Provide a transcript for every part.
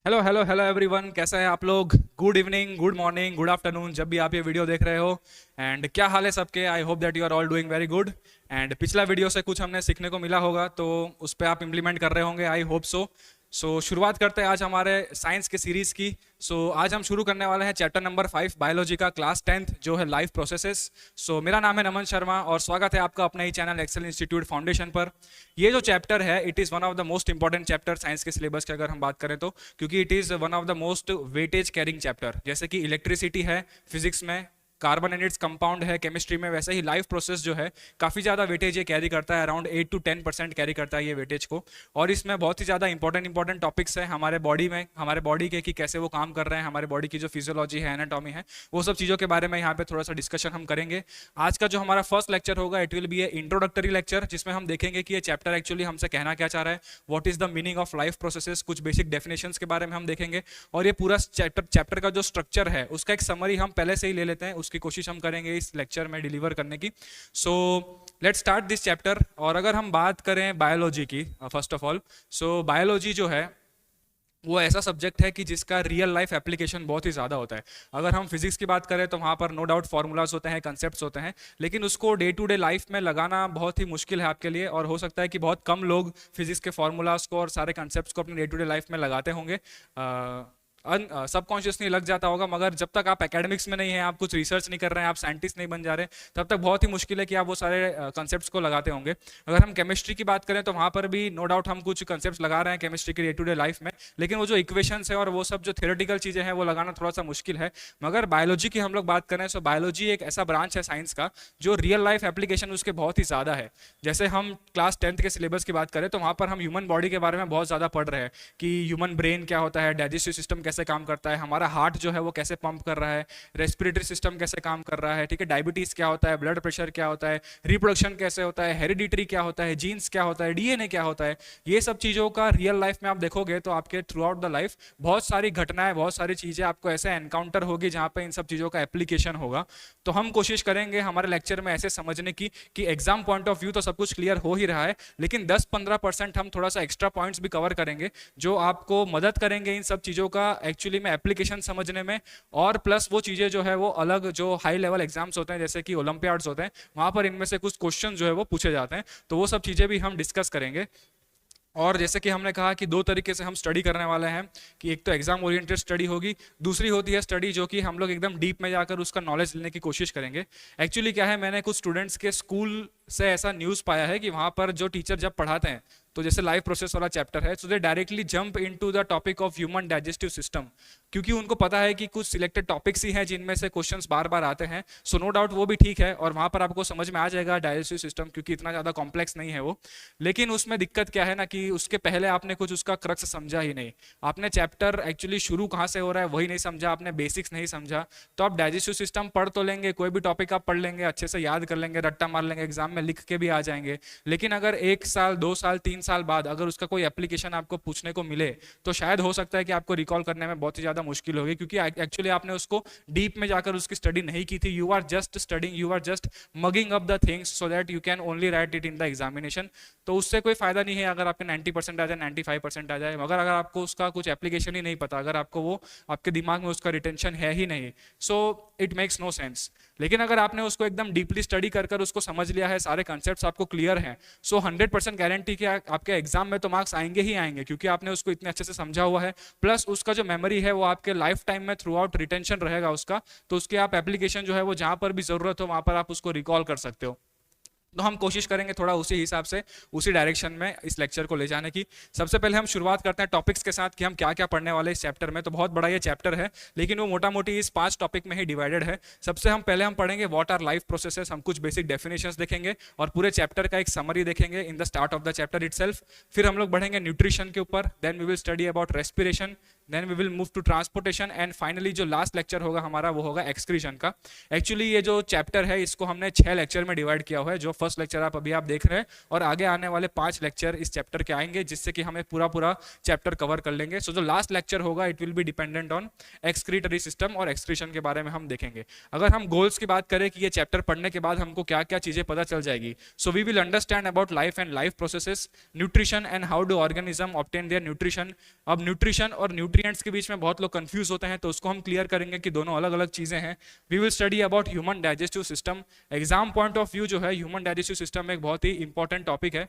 Hello hello hello everyone, कैसा है आप लोग। Good evening, good morning, good afternoon, जब भी आप ये वीडियो देख रहे हो। एंड क्या हाल है सबके। I hope that you are all doing very good. And पिछला वीडियो से कुछ हमने सीखने को मिला होगा, तो उस पर आप इम्प्लीमेंट कर रहे होंगे, आई होप सो। शुरुआत करते हैं आज हमारे साइंस के सीरीज की। आज हम शुरू करने वाले हैं चैप्टर नंबर 5 बायोलॉजी का, क्लास 10th, जो है लाइफ प्रोसेसेस। मेरा नाम है नमन शर्मा और स्वागत है आपका अपने ही चैनल एक्सेल इंस्टीट्यूट फाउंडेशन पर। ये जो चैप्टर है, it is one of the most important chapter science के सिलेबस की अगर हम बात करें तो, क्योंकि it is one of the most weightage carrying chapter. जैसे कि इलेक्ट्रिसिटी है फिजिक्स में, कार्बन एंड इट्स कंपाउंड है केमिस्ट्री में, वैसे ही लाइफ प्रोसेस जो है काफ़ी ज़्यादा वेटेज ये कैरी करता है। अराउंड 8 to 10% कैरी करता है ये वेटेज को। और इसमें बहुत ही ज़्यादा इंपॉर्टेंट टॉपिक्स हैं हमारे बॉडी में, हमारे बॉडी के कि कैसे वो काम कर रहे हैं, हमारे बॉडी की जो फिजियोलॉजी है, एनाटॉमी है, वो सब चीज़ों के बारे में यहाँ पे थोड़ा सा डिस्कशन हम करेंगे। आज का जो हमारा फर्स्ट लेक्चर होगा, it will be A introductory lecture, जिसमें हम देखेंगे कि ये चैप्टर एक्चुअली हमसे कहना क्या चाह रहा है, what is the meaning of life processes, कुछ बेसिक डेफिनेशंस के बारे में हम देखेंगे। और ये पूरा चैप्टर का जो स्ट्रक्चर है उसका एक समरी हम पहले से ही ले लेते हैं, उसकी कोशिश हम करेंगे इस लेक्चर में डिलीवर करने की। Let's start this chapter. और अगर हम बात करें बायोलॉजी की, फर्स्ट ऑफ ऑल, बायोलॉजी जो है वो ऐसा सब्जेक्ट है कि जिसका रियल लाइफ एप्लीकेशन बहुत ही ज़्यादा होता है। अगर हम फिजिक्स की बात करें तो वहाँ पर नो डाउट फार्मूलाज होते हैं, कंसेप्ट्स होते हैं, लेकिन उसको डे टू डे लाइफ में लगाना बहुत ही मुश्किल है आपके लिए। और हो सकता है कि बहुत कम लोग फिजिक्स के फार्मूलाज को और सारे कंसेप्ट्स को अपने डे टू डे लाइफ में लगाते होंगे। सबकॉन्शियसली लग जाता होगा, मगर जब तक आप एकेडमिक्स में नहीं है, आप कुछ रिसर्च नहीं कर रहे हैं, आप साइंटिस्ट नहीं बन जा रहे, तब तक बहुत ही मुश्किल है कि आप वो सारे कंसेप्ट्स को लगाते होंगे। अगर हम केमिस्ट्री की बात करें तो वहाँ पर भी नो डाउट हम कुछ कंसेप्ट्स लगा रहे हैं केमिस्ट्री की डे टू डे लाइफ में, लेकिन वो जो इक्वेशंस है और वो सब जो थियोरेटिकल चीज़ें हैं वो लगाना थोड़ा सा मुश्किल है। मगर बायोलॉजी की हम लोग बात करें तो बायोलॉजी एक ऐसा ब्रांच है साइंस का जो रियल लाइफ एप्लीकेशन उसके बहुत ही ज़्यादा है। जैसे हम क्लास 10th के सिलेबस की बात करें तो वहाँ पर हम ह्यूमन बॉडी के बारे में बहुत ज़्यादा पढ़ रहे हैं कि ह्यूमन ब्रेन क्या होता है, डाइजेस्टिव सिस्टम कैसे काम करता है, हमारा हार्ट जो है वो कैसे पंप कर रहा है, रेस्पिरेटरी सिस्टम कैसे काम कर रहा है, ठीक है, डायबिटीज क्या होता है, ब्लड प्रेशर क्या होता है, रिप्रोडक्शन कैसे होता है, हेरिडिटरी क्या होता है, जीन्स क्या होता है, डीएनए क्या होता है। ये सब चीज़ों का रियल लाइफ में आप देखोगे तो आपके थ्रू आउट द लाइफ बहुत सारी घटनाएं, बहुत सारी चीज़ें आपको ऐसे एनकाउंटर होगी जहाँ पे इन सब चीज़ों का एप्लीकेशन होगा। तो हम कोशिश करेंगे हमारे लेक्चर में ऐसे समझने की कि एग्जाम पॉइंट ऑफ व्यू तो सब कुछ क्लियर हो ही रहा है, लेकिन 10-15% हम थोड़ा सा एक्स्ट्रा पॉइंट्स भी कवर करेंगे जो आपको मदद करेंगे इन सब चीज़ों का एक्चुअली में एप्लीकेशन समझने में। और प्लस वो चीज़ें जो है वो अलग जो हाई लेवल एग्जाम्स होते हैं जैसे कि ओलंपियाड्स होते हैं, वहाँ पर इनमें से कुछ क्वेश्चन जो है वो पूछे जाते हैं, तो वो सब चीज़ें भी हम डिस्कस करेंगे। और जैसे कि हमने कहा कि दो तरीके से हम स्टडी करने वाले हैं, कि एक तो एग्जाम ओरिएंटेड स्टडी होगी, दूसरी होती है स्टडी जो कि हम लोग एकदम डीप में जाकर उसका नॉलेज लेने की कोशिश करेंगे। एक्चुअली क्या है, मैंने कुछ स्टूडेंट्स के स्कूल से ऐसा न्यूज़ पाया है कि वहाँ पर जो टीचर जब पढ़ाते हैं तो जैसे लाइफ प्रोसेस वाला चैप्टर है, so they directly jump into the topic of human digestive system, क्योंकि उनको पता है कि कुछ सिलेक्टेड टॉपिक्स ही हैं जिनमें से क्वेश्चंस बार बार आते हैं। सो नो डाउट वो भी ठीक है और वहाँ पर आपको समझ में आ जाएगा डाइजेस्टिव सिस्टम, क्योंकि इतना ज़्यादा कॉम्प्लेक्स नहीं है वो। लेकिन उसमें दिक्कत क्या है ना, कि उसके पहले आपने कुछ उसका क्रक्स समझा ही नहीं, आपने चैप्टर एक्चुअली शुरू कहाँ से हो रहा है वही नहीं समझा, आपने बेसिक्स नहीं समझा। तो आप डाइजेस्टिव सिस्टम पढ़ तो लेंगे, कोई भी टॉपिक आप पढ़ लेंगे, अच्छे से याद कर लेंगे, रट्टा मार लेंगे, एग्जाम में लिख के भी आ जाएंगे, लेकिन अगर 1 साल 2 साल 3 साल बाद अगर उसका कोई एप्लीकेशन आपको पूछने को मिले तो शायद हो सकता है कि आपको रिकॉल करने में बहुत ही ज़्यादा मुश्किल होगी, क्योंकि एक्चुअली आपने उसको डीप में जाकर उसकी स्टडी नहीं की थी। You are just studying, you are just mugging up the things so that you can only write it in the examination. तो उससे कोई फायदा नहीं है अगर आपके 90% आ जाए, 95% आ जाए, मगर अगर आपको उसका कुछ एप्लीकेशन ही नहीं पता, अगर आपको वो आपके दिमाग में उसका रिटेंशन है ही नहीं, so it makes no sense. लेकिन अगर आपने उसको एकदम डीपली स्टडी कर कर उसको समझ लिया है, सारे कॉन्सेप्ट्स आपको क्लियर हैं, सो 100% गारंटी कि आपके एग्जाम में तो मार्क्स आएंगे ही आएंगे, क्योंकि आपने उसको इतने अच्छे से समझा हुआ है। प्लस उसका जो मेमोरी है वो आपके लाइफ टाइम में थ्रू आउट रिटेंशन रहेगा उसका, तो उसके आप एप्लीकेशन जो है वो जहां पर भी जरूरत हो वहां पर आप उसको रिकॉल कर सकते हो। तो हम कोशिश करेंगे थोड़ा उसी हिसाब से, उसी डायरेक्शन में इस लेक्चर को ले जाने की। सबसे पहले हम शुरुआत करते हैं टॉपिक्स के साथ कि हम क्या क्या पढ़ने वाले इस चैप्टर में। तो बहुत बड़ा ये चैप्टर है, लेकिन वो मोटा मोटी इस 5 टॉपिक में ही डिवाइडेड है। सबसे पहले हम पढ़ेंगे व्हाट आर लाइफ प्रोसेसेस, हम कुछ बेसिक डेफिनेशंस देखेंगे और पूरे चैप्टर का एक समरी देखेंगे in the start of the chapter itself. फिर हम लोग बढ़ेंगे न्यूट्रिशन के ऊपर, then we will study about respiration, then we will move to transportation, and finally जो लास्ट लेक्चर होगा हमारा वो होगा एक्सक्रीशन का। एक्चुअली ये जो चैप्टर है इसको हमने 6 लेक्चर में डिवाइड किया हुआ है। जो फर्स्ट लेक्चर आप देख रहे हैं, और आगे आने वाले 5 लेक्चर इस चैप्टर के आएंगे, जिससे कि हमें पूरा पूरा चैप्टर कवर कर लेंगे। सो जो लास्ट लेक्चर होगा it will be dependent on excretory system और एक्सक्रीशन के बारे में हम देखेंगे। अगर हम गोल्स की बात करें कि ये चैप्टर पढ़ने के बाद हमको क्या क्या चीजें पता चल जाएगी, so we will understand about life and life processes, nutrition and how do organism obtain their nutrition. अब न्यूट्रिशन और न्यूट्रिएंट्स न्यूट्रिएंट्स के बीच में बहुत लोग कंफ्यूज होते हैं, तो उसको हम क्लियर करेंगे कि दोनों अलग अलग चीजें हैं। We will study about human digestive system. Exam point of view जो है ह्यूमन डाइजेस्टिव सिस्टम एक बहुत ही इंपॉर्टेंट टॉपिक है,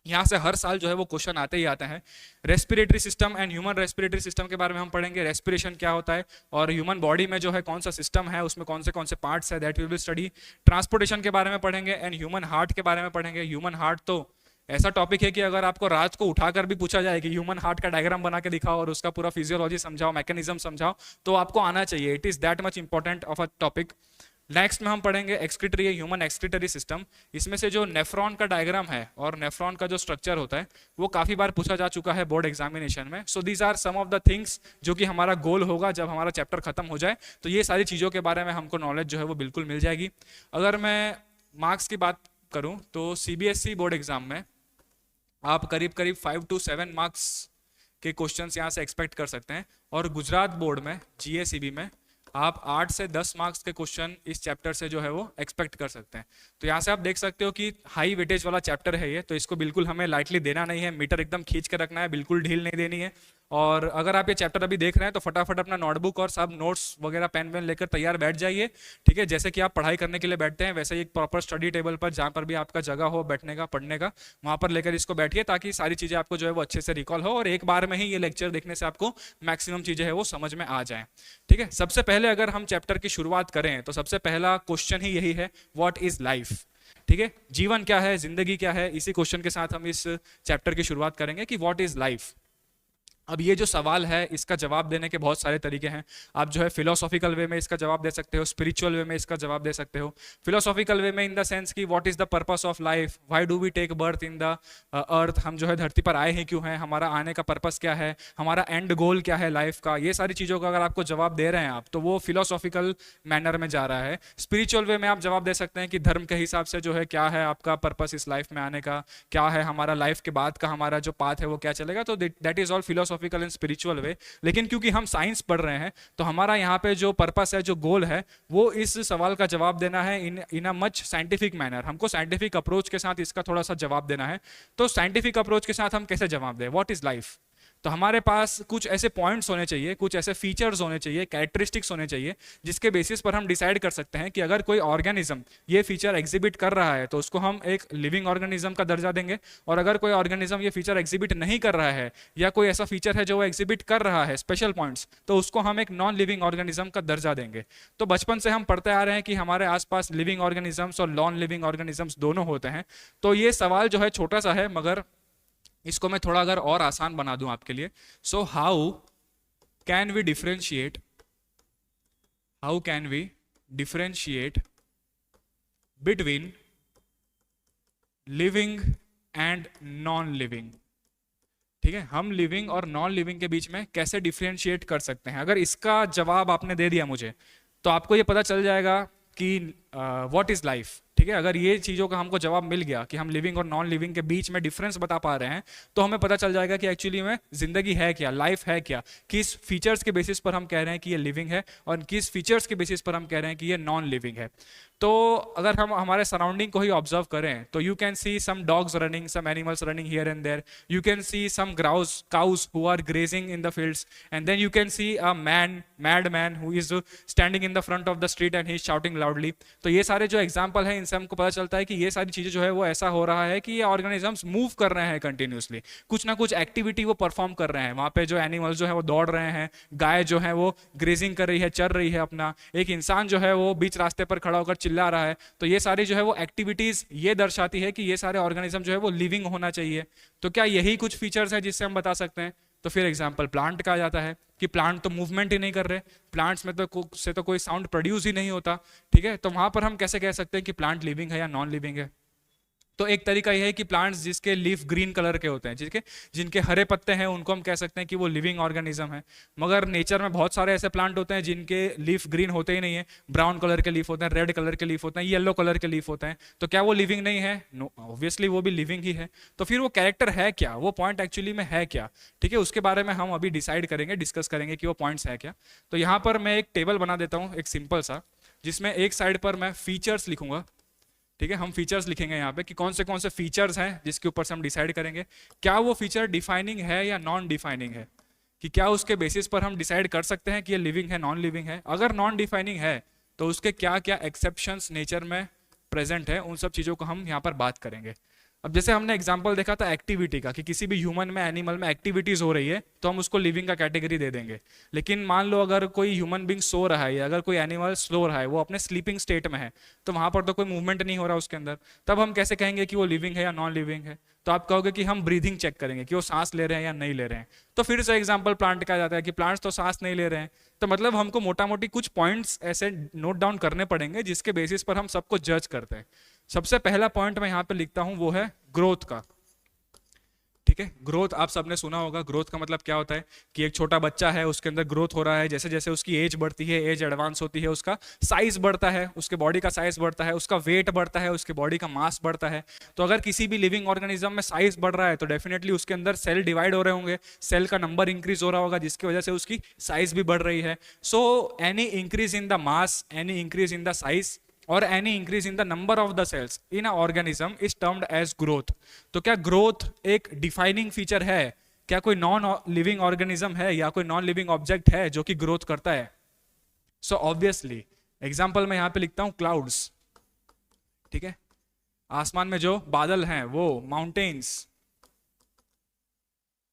यहाँ से हर साल जो है वो क्वेश्चन आते ही आते हैं। Respiratory system and human respiratory system के बारे में हम पढ़ेंगे, रेस्पिरेशन क्या होता है और ह्यूमन बॉडी में जो है कौन सा सिस्टम है, उसमें कौन से पार्ट्स है, that we will study. Transportation के बारे में पढ़ेंगे एंड ह्यूमन हार्ट के बारे में पढ़ेंगे। ह्यूमन हार्ट तो ऐसा टॉपिक है कि अगर आपको रात को उठाकर भी पूछा जाए कि ह्यूमन हार्ट का डायग्राम बना के दिखाओ और उसका पूरा फिजियोलॉजी समझाओ, मैकेनिज्म समझाओ, तो आपको आना चाहिए। It is that much important of a topic. Next में हम पढ़ेंगे एक्सक्रीटरी ह्यूमन एक्सक्रीटरी सिस्टम। इसमें से जो नेफ्रॉन का डायग्राम है और नेफ्रॉन का जो स्ट्रक्चर होता है वो काफी बार पूछा जा चुका है बोर्ड एग्जामिनेशन में। So these are some of the things जो कि हमारा गोल होगा जब हमारा चैप्टर खत्म हो जाए, तो ये सारी चीजों के बारे में हमको नॉलेज जो है वो बिल्कुल मिल जाएगी। अगर मैं मार्क्स की बात करूं तो सीबीएसई बोर्ड एग्जाम में आप करीब करीब 5 to 7 मार्क्स के क्वेश्चंस यहाँ से एक्सपेक्ट कर सकते हैं, और गुजरात बोर्ड में जीएसीबी में आप 8 से 10 मार्क्स के क्वेश्चन इस चैप्टर से जो है वो एक्सपेक्ट कर सकते हैं। तो यहाँ से आप देख सकते हो कि हाई वेटेज वाला चैप्टर है ये, तो इसको बिल्कुल हमें लाइटली देना नहीं है, मीटर एकदम खींच के रखना है, बिल्कुल ढील नहीं देनी है। और अगर आप ये चैप्टर अभी देख रहे हैं तो फटाफट अपना नोटबुक और सब नोट्स वगैरह पेन वेन लेकर तैयार बैठ जाइए, ठीक है। जैसे कि आप पढ़ाई करने के लिए बैठते हैं वैसे ही एक प्रॉपर स्टडी टेबल पर जहाँ पर भी आपका जगह हो बैठने का, पढ़ने का, वहाँ पर लेकर इसको बैठिए ताकि सारी चीज़ें आपको जो है वो अच्छे से रिकॉल हो और एक बार में ही ये लेक्चर देखने से आपको मैक्सिमम चीज़ें है वो समझ में आ जाए, ठीक है। सबसे पहले अगर हम चैप्टर की शुरुआत करें तो सबसे पहला क्वेश्चन ही यही है, व्हाट इज लाइफ, ठीक है। जीवन क्या है, जिंदगी क्या है, इसी क्वेश्चन के साथ हम इस चैप्टर की शुरुआत करेंगे कि व्हाट इज लाइफ। अब ये जो सवाल है इसका जवाब देने के बहुत सारे तरीके हैं। आप जो है फिलोसॉफिकल वे में इसका जवाब दे सकते हो, स्पिरिचुअल वे में इसका जवाब दे सकते हो। फिलोसॉफिकल वे में इन द सेंस कि what is the purpose of life, why do we take birth in the earth, हम जो है धरती पर आए हैं क्यों हैं, हमारा आने का पर्पस क्या है, हमारा एंड गोल क्या है लाइफ का, ये सारी चीज़ों का अगर आपको जवाब दे रहे हैं आप तो वो फिलोसॉफिकल मैनर में जा रहा है। स्पिरिचुअल वे में आप जवाब दे सकते हैं कि धर्म के हिसाब से जो है क्या है आपका पर्पस इस लाइफ में आने का, क्या है हमारा लाइफ के बाद का हमारा जो पाथ है वो क्या चलेगा, तो that is all philosophical and spiritual way. लेकिन क्योंकि हम साइंस पढ़ रहे हैं तो हमारा यहाँ पे जो पर्पस है, जो गोल है, वो इस सवाल का जवाब देना है इन अ मच साइंटिफिक मैनर। हमको साइंटिफिक अप्रोच के साथ इसका थोड़ा सा जवाब देना है। तो साइंटिफिक अप्रोच के साथ हम कैसे जवाब दें, व्हाट इज लाइफ, तो हमारे पास कुछ ऐसे पॉइंट्स होने चाहिए, कुछ ऐसे फीचर्स होने चाहिए, कैरेक्टरिस्टिक्स होने चाहिए जिसके बेसिस पर हम डिसाइड कर सकते हैं कि अगर कोई ऑर्गेनिज्म ये फीचर एग्जिबिट कर रहा है तो उसको हम एक लिविंग ऑर्गेनिज्म का दर्जा देंगे, और अगर कोई ऑर्गेनिज्म ये फीचर एग्जिबिट नहीं कर रहा है या कोई ऐसा फीचर है जो वो एग्जिबिट कर रहा है स्पेशल पॉइंट्स, तो उसको हम एक नॉन लिविंग ऑर्गेनिज्म का दर्जा देंगे। तो बचपन से हम पढ़ते आ रहे हैं कि हमारे आसपास लिविंग ऑर्गेनिजम्स और नॉन लिविंग ऑर्गेनिजम्स दोनों होते हैं। तो ये सवाल जो है छोटा सा है मगर इसको मैं थोड़ा अगर और आसान बना दूं आपके लिए। So how can we differentiate between living and non living, ठीक है। हम लिविंग और नॉन लिविंग के बीच में कैसे डिफरेंशिएट कर सकते हैं, अगर इसका जवाब आपने दे दिया मुझे तो आपको ये पता चल जाएगा कि व्हाट इज लाइफ, ठीक है। अगर ये चीज़ों का हमको जवाब मिल गया कि हम लिविंग और नॉन लिविंग के बीच में डिफरेंस बता पा रहे हैं, तो हमें पता चल जाएगा कि एक्चुअली में जिंदगी है क्या, लाइफ है क्या, किस फीचर्स के बेसिस पर हम कह रहे हैं कि ये लिविंग है और किस फीचर्स के बेसिस पर हम कह रहे हैं कि ये नॉन लिविंग है। तो अगर हम हमारे सराउंडिंग को ही ऑब्जर्व करें तो you can see some dogs running, some animals running here and there, you can see some cows who are grazing in the fields, and then you can see a mad man who is standing in the front of the street and he is shouting loudly. तो ये सारे जो example है इनसे हमको पता चलता है कि ये सारी चीजें जो है वो ऐसा हो रहा है कि ये ऑर्गेनिजम्स मूव कर रहे हैं कंटिन्यूसली, कुछ ना कुछ एक्टिविटी वो परफॉर्म कर रहे हैं। वहां पे जो एनिमल्स जो है वो दौड़ रहे हैं, गाय जो है वो ग्रेजिंग कर रही है, चर रही है अपना, एक इंसान जो है वो बीच रास्ते पर खड़ा होकर चिल्ला रहा है। तो ये सारी जो है वो एक्टिविटीज ये दर्शाती है कि ये सारे ऑर्गेनिज्म जो है वो लिविंग होना चाहिए। तो क्या यही कुछ फीचर्स है जिससे हम बता सकते हैं? तो फिर एग्जाम्पल प्लांट का आ जाता है कि प्लांट तो मूवमेंट ही नहीं कर रहे, प्लांट्स में तो कोई साउंड प्रोड्यूस ही नहीं होता, ठीक है। तो वहां पर हम कैसे कह सकते हैं कि प्लांट लिविंग है या नॉन लिविंग है? तो एक तरीका यह है कि प्लांट्स जिसके लीफ ग्रीन कलर के होते हैं, जिनके हरे पत्ते हैं, उनको हम कह सकते हैं कि वो लिविंग ऑर्गेनिज्म है। मगर नेचर में बहुत सारे ऐसे प्लांट होते हैं जिनके लीफ ग्रीन होते ही नहीं है, ब्राउन कलर के लीफ होते हैं, रेड कलर के लीफ होते हैं, येलो कलर के लीफ होते हैं। तो क्या वो लिविंग नहीं है? नो, ऑब्वियसली वो भी लिविंग ही है। तो फिर वो कैरेक्टर है क्या, वो पॉइंट एक्चुअली में है क्या, ठीक है, उसके बारे में हम अभी डिसाइड करेंगे, डिस्कस करेंगे कि वो पॉइंट्स है क्या। तो यहाँ पर मैं एक टेबल बना देता हूँ, एक सिंपल सा, जिसमें एक साइड पर मैं फीचर्स लिखूंगा, ठीक है। हम फीचर्स लिखेंगे यहाँ पे कि कौन से फीचर्स हैं जिसके ऊपर से हम डिसाइड करेंगे क्या वो फीचर डिफाइनिंग है या नॉन डिफाइनिंग है, कि क्या उसके बेसिस पर हम डिसाइड कर सकते हैं कि ये लिविंग है नॉन लिविंग है। अगर नॉन डिफाइनिंग है तो उसके क्या क्या एक्सेप्शंस नेचर में प्रेजेंट है, उन सब चीज़ों को हम यहाँ पर बात करेंगे। अब जैसे हमने एग्जांपल देखा था एक्टिविटी का, कि किसी भी ह्यूमन में एनिमल में एक्टिविटीज हो रही है तो हम उसको लिविंग का कैटेगरी दे देंगे। लेकिन मान लो अगर कोई ह्यूमन बींग सो रहा है या अगर कोई एनिमल सो रहा है, वो अपने स्लीपिंग स्टेट में है, तो वहां पर तो कोई मूवमेंट नहीं हो रहा उसके अंदर, तब हम कैसे कहेंगे कि वो लिविंग है या नॉन लिविंग है। तो आप कहोगे कि हम ब्रीथिंग चेक करेंगे कि वो सांस ले रहे हैं या नहीं ले रहे हैं। तो फिर से एग्जाम्पल प्लांट का जाता है कि प्लांट्स तो सांस नहीं ले रहे हैं, तो मतलब हमको मोटा मोटी कुछ पॉइंट्स ऐसे नोट डाउन करने पड़ेंगे जिसके बेसिस पर हम सबको जज करते हैं। सबसे पहला पॉइंट मैं यहाँ पे लिखता हूँ वो है ग्रोथ का। ठीक है, ग्रोथ आप सबने सुना होगा। ग्रोथ का मतलब क्या होता है कि एक छोटा बच्चा है, उसके अंदर ग्रोथ हो रहा है, जैसे जैसे उसकी एज बढ़ती है, एज एडवांस होती है, उसका साइज बढ़ता है, उसके बॉडी का साइज बढ़ता है, उसका वेट बढ़ता है, उसके बॉडी का मास बढ़ता है। तो अगर किसी भी लिविंग ऑर्गेनिज्म में साइज बढ़ रहा है तो डेफिनेटली उसके अंदर सेल डिवाइड हो रहे होंगे, सेल का नंबर इंक्रीज हो रहा होगा, जिसकी वजह से उसकी साइज भी बढ़ रही है। So any increase in the mass, any increase in the size और any increase in the number of the cells in a organism is termed as growth. तो क्या ग्रोथ एक डिफाइनिंग फीचर है? क्या कोई नॉन लिविंग ऑर्गेनिज्म है या कोई नॉन लिविंग ऑब्जेक्ट है जो कि ग्रोथ करता है? सो ऑब्वियसली एग्जांपल मैं यहां पे लिखता हूं क्लाउड्स। ठीक है, आसमान में जो बादल हैं वो माउंटेन्स,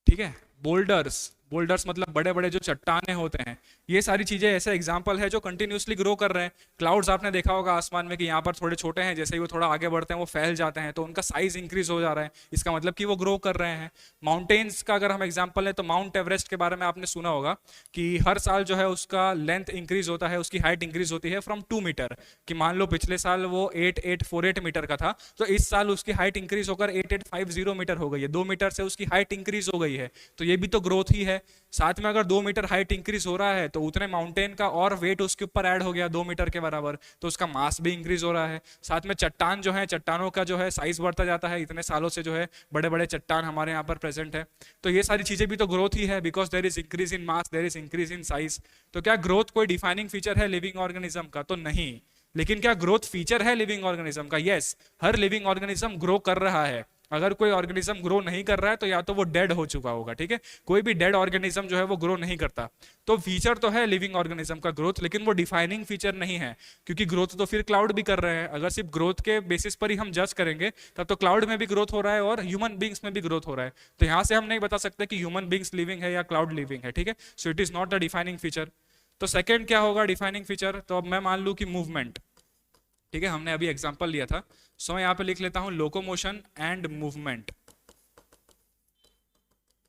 ठीक है, बोल्डर्स, बोल्डर्स मतलब बड़े बड़े जो चट्टाने होते हैं, ये सारी चीजें ऐसे एग्जांपल है जो कंटिन्यूसली ग्रो कर रहे हैं। क्लाउड्स आपने देखा होगा आसमान में कि यहाँ पर थोड़े छोटे हैं, जैसे ही वो थोड़ा आगे बढ़ते हैं वो फैल जाते हैं, तो उनका साइज इंक्रीज हो जा रहा है, इसका मतलब कि वो ग्रो कर रहे हैं। माउंटेन्स का अगर हम एग्जाम्पल है तो माउंट एवरेस्ट के बारे में आपने सुना होगा कि हर साल जो है उसका लेंथ इंक्रीज होता है, उसकी हाइट इंक्रीज होती है फ्रॉम 2 मीटर, कि मान लो पिछले साल वो 8848 मीटर का था, तो इस साल उसकी हाइट इंक्रीज होकर 8850 मीटर हो गई है, 2 मीटर से उसकी हाइट इंक्रीज हो गई है। तो ये भी तो ग्रोथ ही है। साथ में अगर 2 मीटर हाइट इंक्रीज हो रहा है तो उतने माउंटेन का और वेट उसके ऊपर ऐड हो गया 2 मीटर के बराबर, तो उसका मास भी इंक्रीज हो रहा है। साथ में चट्टान जो है, चट्टानों का जो है साइज बढ़ता जाता है, इतने सालों से जो है बड़े बड़े चट्टान हमारे यहाँ पर प्रेजेंट है। तो ये सारी चीजें भी तो ग्रोथ ही है, because there is increase in mass, there is increase in size. तो क्या ग्रोथ कोई डिफाइनिंग फीचर है लिविंग ऑर्गेनिज्म का? तो नहीं। लेकिन क्या ग्रोथ फीचर है लिविंग ऑर्गेनिज्म का? यस, हर लिविंग ऑर्गेनिज्म ग्रो कर रहा है। अगर कोई ऑर्गेनिज्म ग्रो नहीं कर रहा है तो या तो वो डेड हो चुका होगा। ठीक है, कोई भी डेड ऑर्गेनिज्म जो है वो ग्रो नहीं करता। तो फीचर तो है लिविंग ऑर्गेनिज्म का ग्रोथ, लेकिन वो डिफाइनिंग फीचर नहीं है, क्योंकि ग्रोथ तो फिर क्लाउड भी कर रहे हैं। अगर सिर्फ ग्रोथ के बेसिस पर ही हम जज करेंगे तब तो क्लाउड में भी ग्रोथ हो रहा है और ह्यूमन बींग्स में भी ग्रोथ हो रहा है। तो यहां से हम नहीं बता सकते कि ह्यूमन बींग्स लिविंग है या क्लाउड लिविंग है। ठीक है, so it is not the defining feature. तो सेकेंड क्या होगा डिफाइनिंग फीचर? तो अब मैं मान लू कि मूवमेंट, ठीक है, हमने अभी एग्जाम्पल लिया था, सो मैं यहाँ पे लिख लेता हूँ लोकोमोशन एंड मूवमेंट।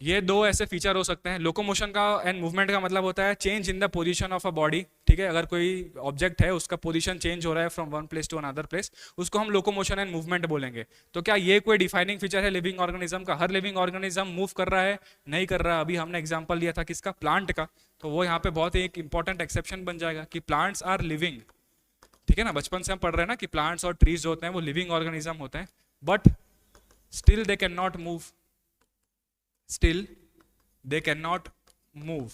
ये दो ऐसे फीचर हो सकते हैं। लोकोमोशन का एंड मूवमेंट का मतलब होता है change in the position of a body. ठीक है, अगर कोई ऑब्जेक्ट है उसका पोजीशन चेंज हो रहा है from one place to another place, उसको हम लोकोमोशन एंड मूवमेंट बोलेंगे। तो क्या ये कोई डिफाइनिंग फीचर है लिविंग ऑर्गेनिज्म का? हर लिविंग ऑर्गेनिज्म मूव कर रहा है? नहीं कर रहा। अभी हमने एग्जाम्पल लिया था किसका? प्लांट का। तो वो यहाँ पे बहुत एक इंपॉर्टेंट एक्सेप्शन बन जाएगा कि प्लांट्स आर लिविंग। ठीक है ना, बचपन से हम पढ़ रहे हैं ना कि प्लांट्स और ट्रीज जो होते हैं वो लिविंग ऑर्गेनिज्म होते हैं, but still they can not move, still they can not move,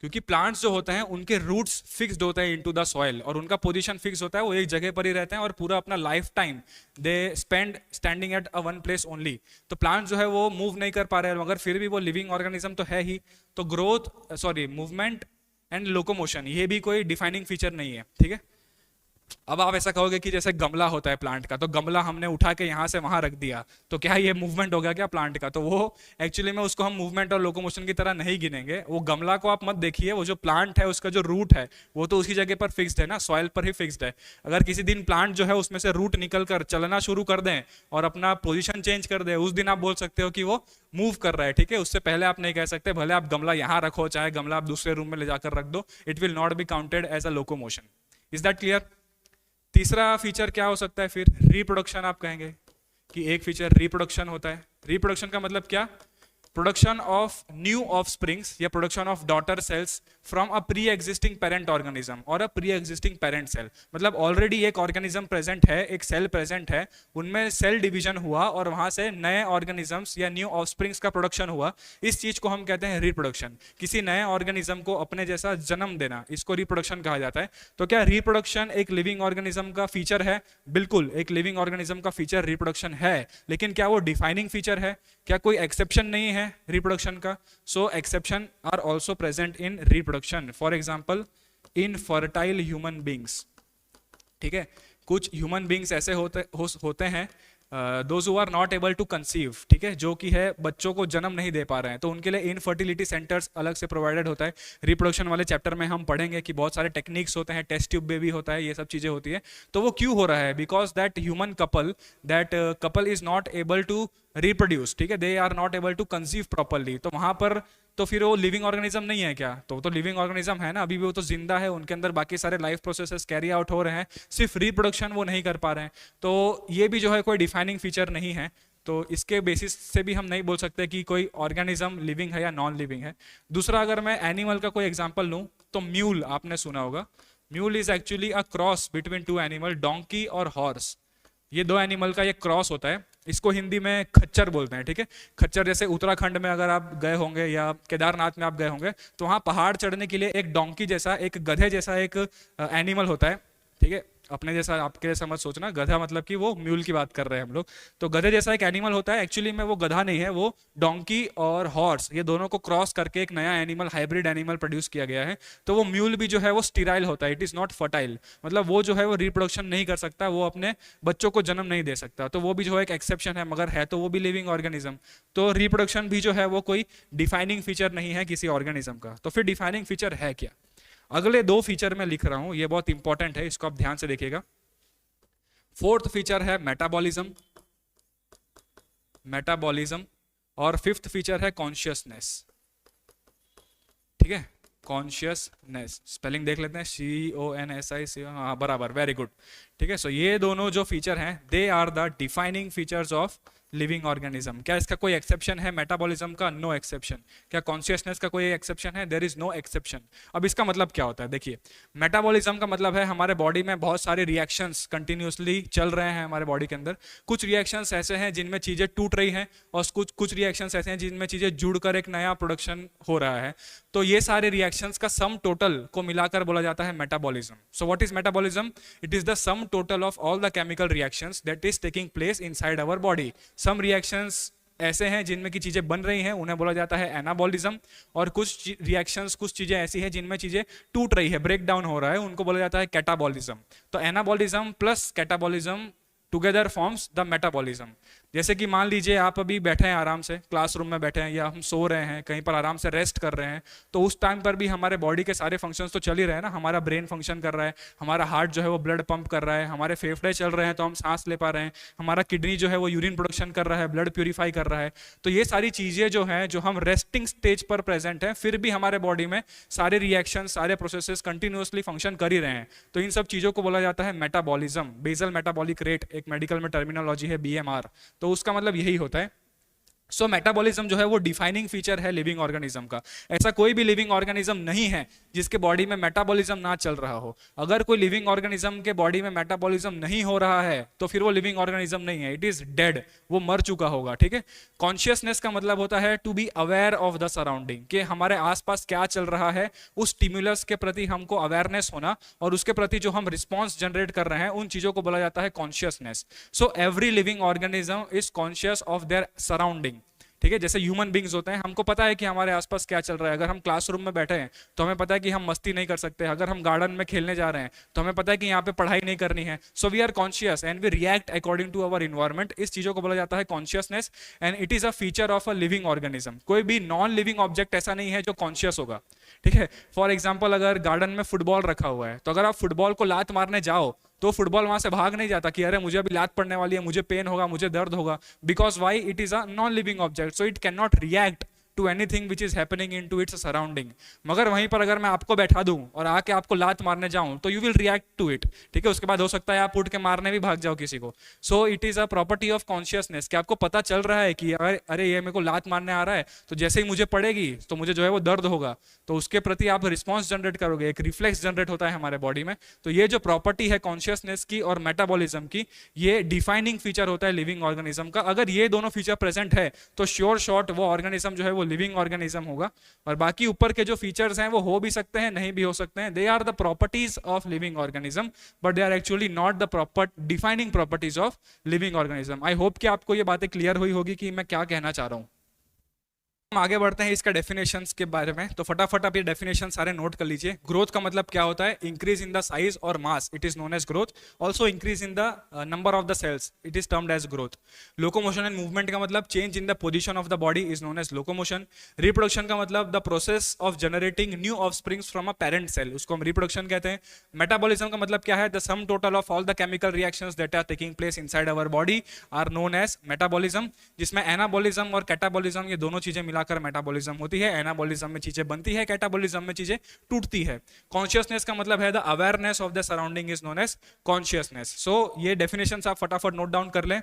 क्योंकि प्लांट्स जो होते हैं उनके रूट्स फिक्स्ड होते हैं इनटू द सॉइल और उनका पोजीशन फिक्स होता है, वो एक जगह पर ही रहते हैं और पूरा अपना life time they spend standing at a one place only. तो प्लांट जो है वो मूव नहीं कर पा रहे हैं, मगर फिर भी वो लिविंग ऑर्गेनिज्म तो है ही। तो growth sorry movement and locomotion ये भी कोई डिफाइनिंग फीचर नहीं है। ठीक है, अब आप ऐसा कहोगे कि जैसे गमला होता है प्लांट का, तो गमला हमने उठा के यहाँ से वहां रख दिया, तो क्या ये मूवमेंट हो गया क्या प्लांट का? तो वो एक्चुअली में उसको हम मूवमेंट और लोकोमोशन की तरह नहीं गिनेंगे। वो गमला को आप मत देखिए, वो जो प्लांट है उसका जो रूट है वो तो उसी जगह पर फिक्स्ड है ना, सॉइल पर ही फिक्स्ड है। अगर किसी दिन प्लांट जो है उसमें से रूट निकल कर चलना शुरू कर दें और अपना पोजिशन चेंज कर दे, उस दिन आप बोल सकते हो कि वो मूव कर रहा है। ठीक है, उससे पहले आप नहीं कह सकते, भले आप गमला यहाँ रखो चाहे गमला आप दूसरे रूम में ले जाकर रख दो, it will not be counted as a locomotion. Is that clear? तीसरा फीचर क्या हो सकता है फिर? रिप्रोडक्शन। आप कहेंगे कि एक फीचर रिप्रोडक्शन होता है। रिप्रोडक्शन का मतलब क्या? प्रोडक्शन ऑफ न्यू ऑफस्प्रिंग्स या production of daughter cells from a pre existing parent organism और a pre existing parent cell. मतलब ऑलरेडी एक ऑर्गेनिज्म प्रेजेंट है, एक सेल प्रेजेंट है, उनमें सेल डिवीजन हुआ और वहां से नए ऑर्गेनिजम्स या न्यू ऑफस्प्रिंग्स का प्रोडक्शन हुआ। इस चीज को हम कहते हैं रिप्रोडक्शन। किसी नए ऑर्गेनिज्म को अपने जैसा जन्म देना, इसको रिप्रोडक्शन कहा जाता है। तो क्या रिप्रोडक्शन एक लिविंग ऑर्गेनिज्म का फीचर है? बिल्कुल, एक लिविंग ऑर्गेनिज्म का फीचर रिप्रोडक्शन है, लेकिन क्या वो डिफाइनिंग फीचर है? क्या कोई एक्सेप्शन नहीं है रिप्रोडक्शन का, so exception are also present in reproduction, for example infertile human beings. ठीक है, कुछ ह्यूमन बींग्स ऐसे होते हैं those who are not able to conceive, ठीक है, जो कि है बच्चों को जन्म नहीं दे पा रहे हैं, तो उनके लिए इनफर्टिलिटी सेंटर्स अलग से प्रोवाइडेड होता है। रिप्रोडक्शन वाले चैप्टर में हम पढ़ेंगे कि बहुत सारे टेक्निक्स होते हैं, टेस्ट ट्यूब बेबी होता है, ये सब चीजें होती है। तो वो क्यों हो रहा है? Because that human couple is not able to reproduce, ठीक है, they are not able to conceive properly. तो वहां पर तो फिर वो लिविंग ऑर्गेनिज्म नहीं है क्या? तो लिविंग ऑर्गेनिज्म है ना, अभी भी वो तो जिंदा है, उनके अंदर बाकी सारे लाइफ प्रोसेसेस कैरी आउट हो रहे हैं, सिर्फ रिप्रोडक्शन वो नहीं कर पा रहे हैं। तो ये भी जो है कोई डिफाइनिंग फीचर नहीं है, तो इसके बेसिस से भी हम नहीं बोल सकते कि कोई ऑर्गेनिज्म लिविंग है या नॉन लिविंग है। दूसरा, अगर मैं एनिमल का कोई एग्जाम्पल लूँ तो म्यूल आपने सुना होगा। Mule is actually a cross between two animal, donkey और हॉर्स। ये दो एनिमल का ये क्रॉस होता है, इसको हिंदी में खच्चर बोलते हैं। ठीक है, खच्चर जैसे उत्तराखंड में अगर आप गए होंगे या केदारनाथ में आप गए होंगे तो वहाँ पहाड़ चढ़ने के लिए एक डोंकी जैसा, एक गधे जैसा एक एनिमल होता है। ठीक है, अपने जैसा आपके जैसा मत सोचना, गधा मतलब कि वो म्यूल की बात कर रहे हैं हम लोग। तो गधे जैसा एक एनिमल होता है, एक्चुअली में वो गधा नहीं है, वो डोंकी और हॉर्स ये दोनों को क्रॉस करके एक नया एनिमल, हाइब्रिड एनिमल प्रोड्यूस किया गया है। तो वो म्यूल भी जो है वो स्टीराइल होता है, इट इज नॉट फर्टाइल, मतलब वो जो है वो रिप्रोडक्शन नहीं कर सकता, वो अपने बच्चों को जन्म नहीं दे सकता। तो वो भी जो है एक एक्सेप्शन है, मगर है तो वो भी लिविंग ऑर्गेनिज्म। तो रिप्रोडक्शन भी जो है वो कोई डिफाइनिंग फीचर नहीं है किसी ऑर्गेनिज्म का। तो फिर डिफाइनिंग फीचर है क्या? अगले दो फीचर में लिख रहा हूं, ये बहुत इंपॉर्टेंट है, इसको आप ध्यान से देखिएगा। फोर्थ फीचर है मेटाबॉलिज्म, और फिफ्थ फीचर है कॉन्शियसनेस। ठीक है, कॉन्शियसनेस, स्पेलिंग देख लेते हैं, CONSI, हाँ बराबर, वेरी गुड। ठीक है, सो ये दोनों जो फीचर हैं they are the defining features of living organism. क्या इसका कोई एक्सेप्शन है मेटाबॉलिज्म का? No exception. क्या कॉन्शियसनेस का कोई एक्सेप्शन है? There is no exception. अब इसका मतलब क्या होता है? देखिए, मेटाबॉलिज्म का मतलब है हमारे बॉडी में बहुत सारे रिएक्शंस कंटिन्यूसली चल रहे हैं हमारे बॉडी के अंदर। कुछ रिएक्शंस ऐसे हैं जिनमें चीजें टूट रही हैं, और कुछ रिएक्शंस ऐसे हैं जिनमें चीजें जुड़कर एक नया प्रोडक्शन हो रहा है। तो ये सारे रिएक्शंस का सम टोटल को मिलाकर बोला जाता है metabolism. So what is metabolism? It is the sum total of all the chemical reactions that is taking place inside our body. Some reactions ऐसे हैं जिनमें की चीजें बन रही हैं, उन्हें बोला जाता है एनाबॉलिज्म, और कुछ रिएक्शंस, कुछ चीजें ऐसी हैं जिनमें चीजें टूट रही है, ब्रेक डाउन हो रहा है, उनको बोला जाता है कैटाबॉलिज्म। तो anabolism plus catabolism together forms the metabolism. जैसे कि मान लीजिए आप अभी बैठे हैं आराम से, क्लासरूम में बैठे हैं, या हम सो रहे हैं कहीं पर आराम से रेस्ट कर रहे हैं, तो उस टाइम पर भी हमारे बॉडी के सारे फंक्शंस तो चल ही रहे हैं ना। हमारा ब्रेन फंक्शन कर रहा है, हमारा हार्ट जो है वो ब्लड पंप कर रहा है, हमारे फेफड़े चल रहे हैं तो हम सांस ले पा रहे हैं, हमारा किडनी जो है वो यूरिन प्रोडक्शन कर रहा है, ब्लड प्यूरिफाई कर रहा है। तो ये सारी चीजें जो हैं, जो हम रेस्टिंग स्टेज पर प्रेजेंट है, फिर भी हमारे बॉडी में सारे रिएक्शन, सारे प्रोसेसेस कंटिन्यूअसली फंक्शन कर ही रहे हैं। तो इन सब चीजों को बोला जाता है मेटाबॉलिज्म। बेसल मेटाबॉलिक रेट एक मेडिकल में टर्मिनोलॉजी है, BMR। तो उसका मतलब यही होता है। सो मेटाबॉलिज्म जो है वो डिफाइनिंग फीचर है लिविंग ऑर्गेनिज्म का। ऐसा कोई भी लिविंग ऑर्गेनिज्म नहीं है जिसके बॉडी में मेटाबॉलिज्म ना चल रहा हो। अगर कोई लिविंग ऑर्गेनिज्म के बॉडी में मेटाबॉलिज्म नहीं हो रहा है तो फिर वो लिविंग ऑर्गेनिज्म नहीं है, इट इज डेड, वो मर चुका होगा। ठीक है, कॉन्शियसनेस का मतलब होता है to be aware of the surrounding, कि हमारे आसपास क्या चल रहा है, उस स्टिमुलस के प्रति हमको अवेयरनेस होना, और उसके प्रति जो हम रिस्पॉन्स जनरेट कर रहे हैं, उन चीजों को बोला जाता है consciousness. So every living organism is conscious of their surrounding. ठीक है, जैसे ह्यूमन बींग्स होते हैं, हमको पता है कि हमारे आसपास क्या चल रहा है। अगर हम क्लासरूम में बैठे हैं तो हमें पता है कि हम मस्ती नहीं कर सकते, अगर हम गार्डन में खेलने जा रहे हैं तो हमें पता है कि यहाँ पे पढ़ाई नहीं करनी है। So we are conscious and we react according to our environment. इस चीजों को बोला जाता है consciousness, and it is a feature of a living organism. कोई भी नॉन लिविंग ऑब्जेक्ट ऐसा नहीं है जो कॉन्शियस होगा। ठीक है, फॉर एग्जाम्पल अगर गार्डन में फुटबॉल रखा हुआ है, तो अगर आप फुटबॉल को लात मारने जाओ तो फुटबॉल वहां से भाग नहीं जाता कि अरे मुझे अभी लात पड़ने वाली है, मुझे पेन होगा, मुझे दर्द होगा, because why? It is a non living object, so it can not react to anything which is happening into its surrounding. मगर वहीं पर अगर मैं आपको बैठा दूं और आके आपको लात मारने जाऊं तो you will react to it. ठीक है, उसके बाद हो सकता है आप उठ के मारने भी भाग जाओ किसी को। So it is a property of consciousness कि आपको पता चल रहा है कि अरे ये मेरे को लात मारने आ रहा है, तो जैसे ही मुझे पड़ेगी तो मुझे जो है वो दर्द होगा, तो उसके प्रति आप रिस्पॉन्स जनरेट करोगे, एक रिफ्लेक्स जनरेट होता है हमारे बॉडी में। तो ये जो प्रॉपर्टी है कॉन्शियसनेस की और मेटाबॉलिज्म की, ये डिफाइनिंग फीचर होता है लिविंग ऑर्गेनिज्म का। अगर ये दोनों फीचर प्रेजेंट है तो श्योर शॉर्ट वो ऑर्गेनिज्म जो है वो लिविंग ऑर्गेनिज्म होगा। और बाकी ऊपर के जो फीचर्स हैं वो हो भी सकते हैं, नहीं भी हो सकते हैं। They are the properties of living organism, but they are actually not the proper defining properties of living organism. I hope कि आपको ये बातें क्लियर हुई होगी कि मैं क्या कहना चाह रहा हूं। हम आगे बढ़ते हैं इसका डेफिनेशंस के बारे में, तो फटाफट आप ये डेफिनेशन सारे नोट कर लीजिए। ग्रोथ का मतलब क्या होता है? इंक्रीज इन द साइज और mass, it is known as growth. Also increase in the number of the cells, it is termed as growth. Locomotion and movement का मतलब change in the position of the body is known as locomotion. Reproduction का मतलब the process of generating new offsprings from a parent cell, उसको हम reproduction कहते हैं। Metabolism का मतलब क्या है? The sum total of all the chemical reactions that are taking place inside our body are known as metabolism, जिसमें anabolism और कैटाबॉलिज्म ये दोनों चीजें मिलाकर मेटाबॉलिज्म होती है। एनाबॉलिज्म में चीजें बनती है, कैटाबॉलिज्म में चीजें टूटती है। कॉन्शियसनेस का मतलब है the awareness of the surrounding is known as consciousness. So ये डेफिनेशंस आप फटाफट नोट डाउन कर लें,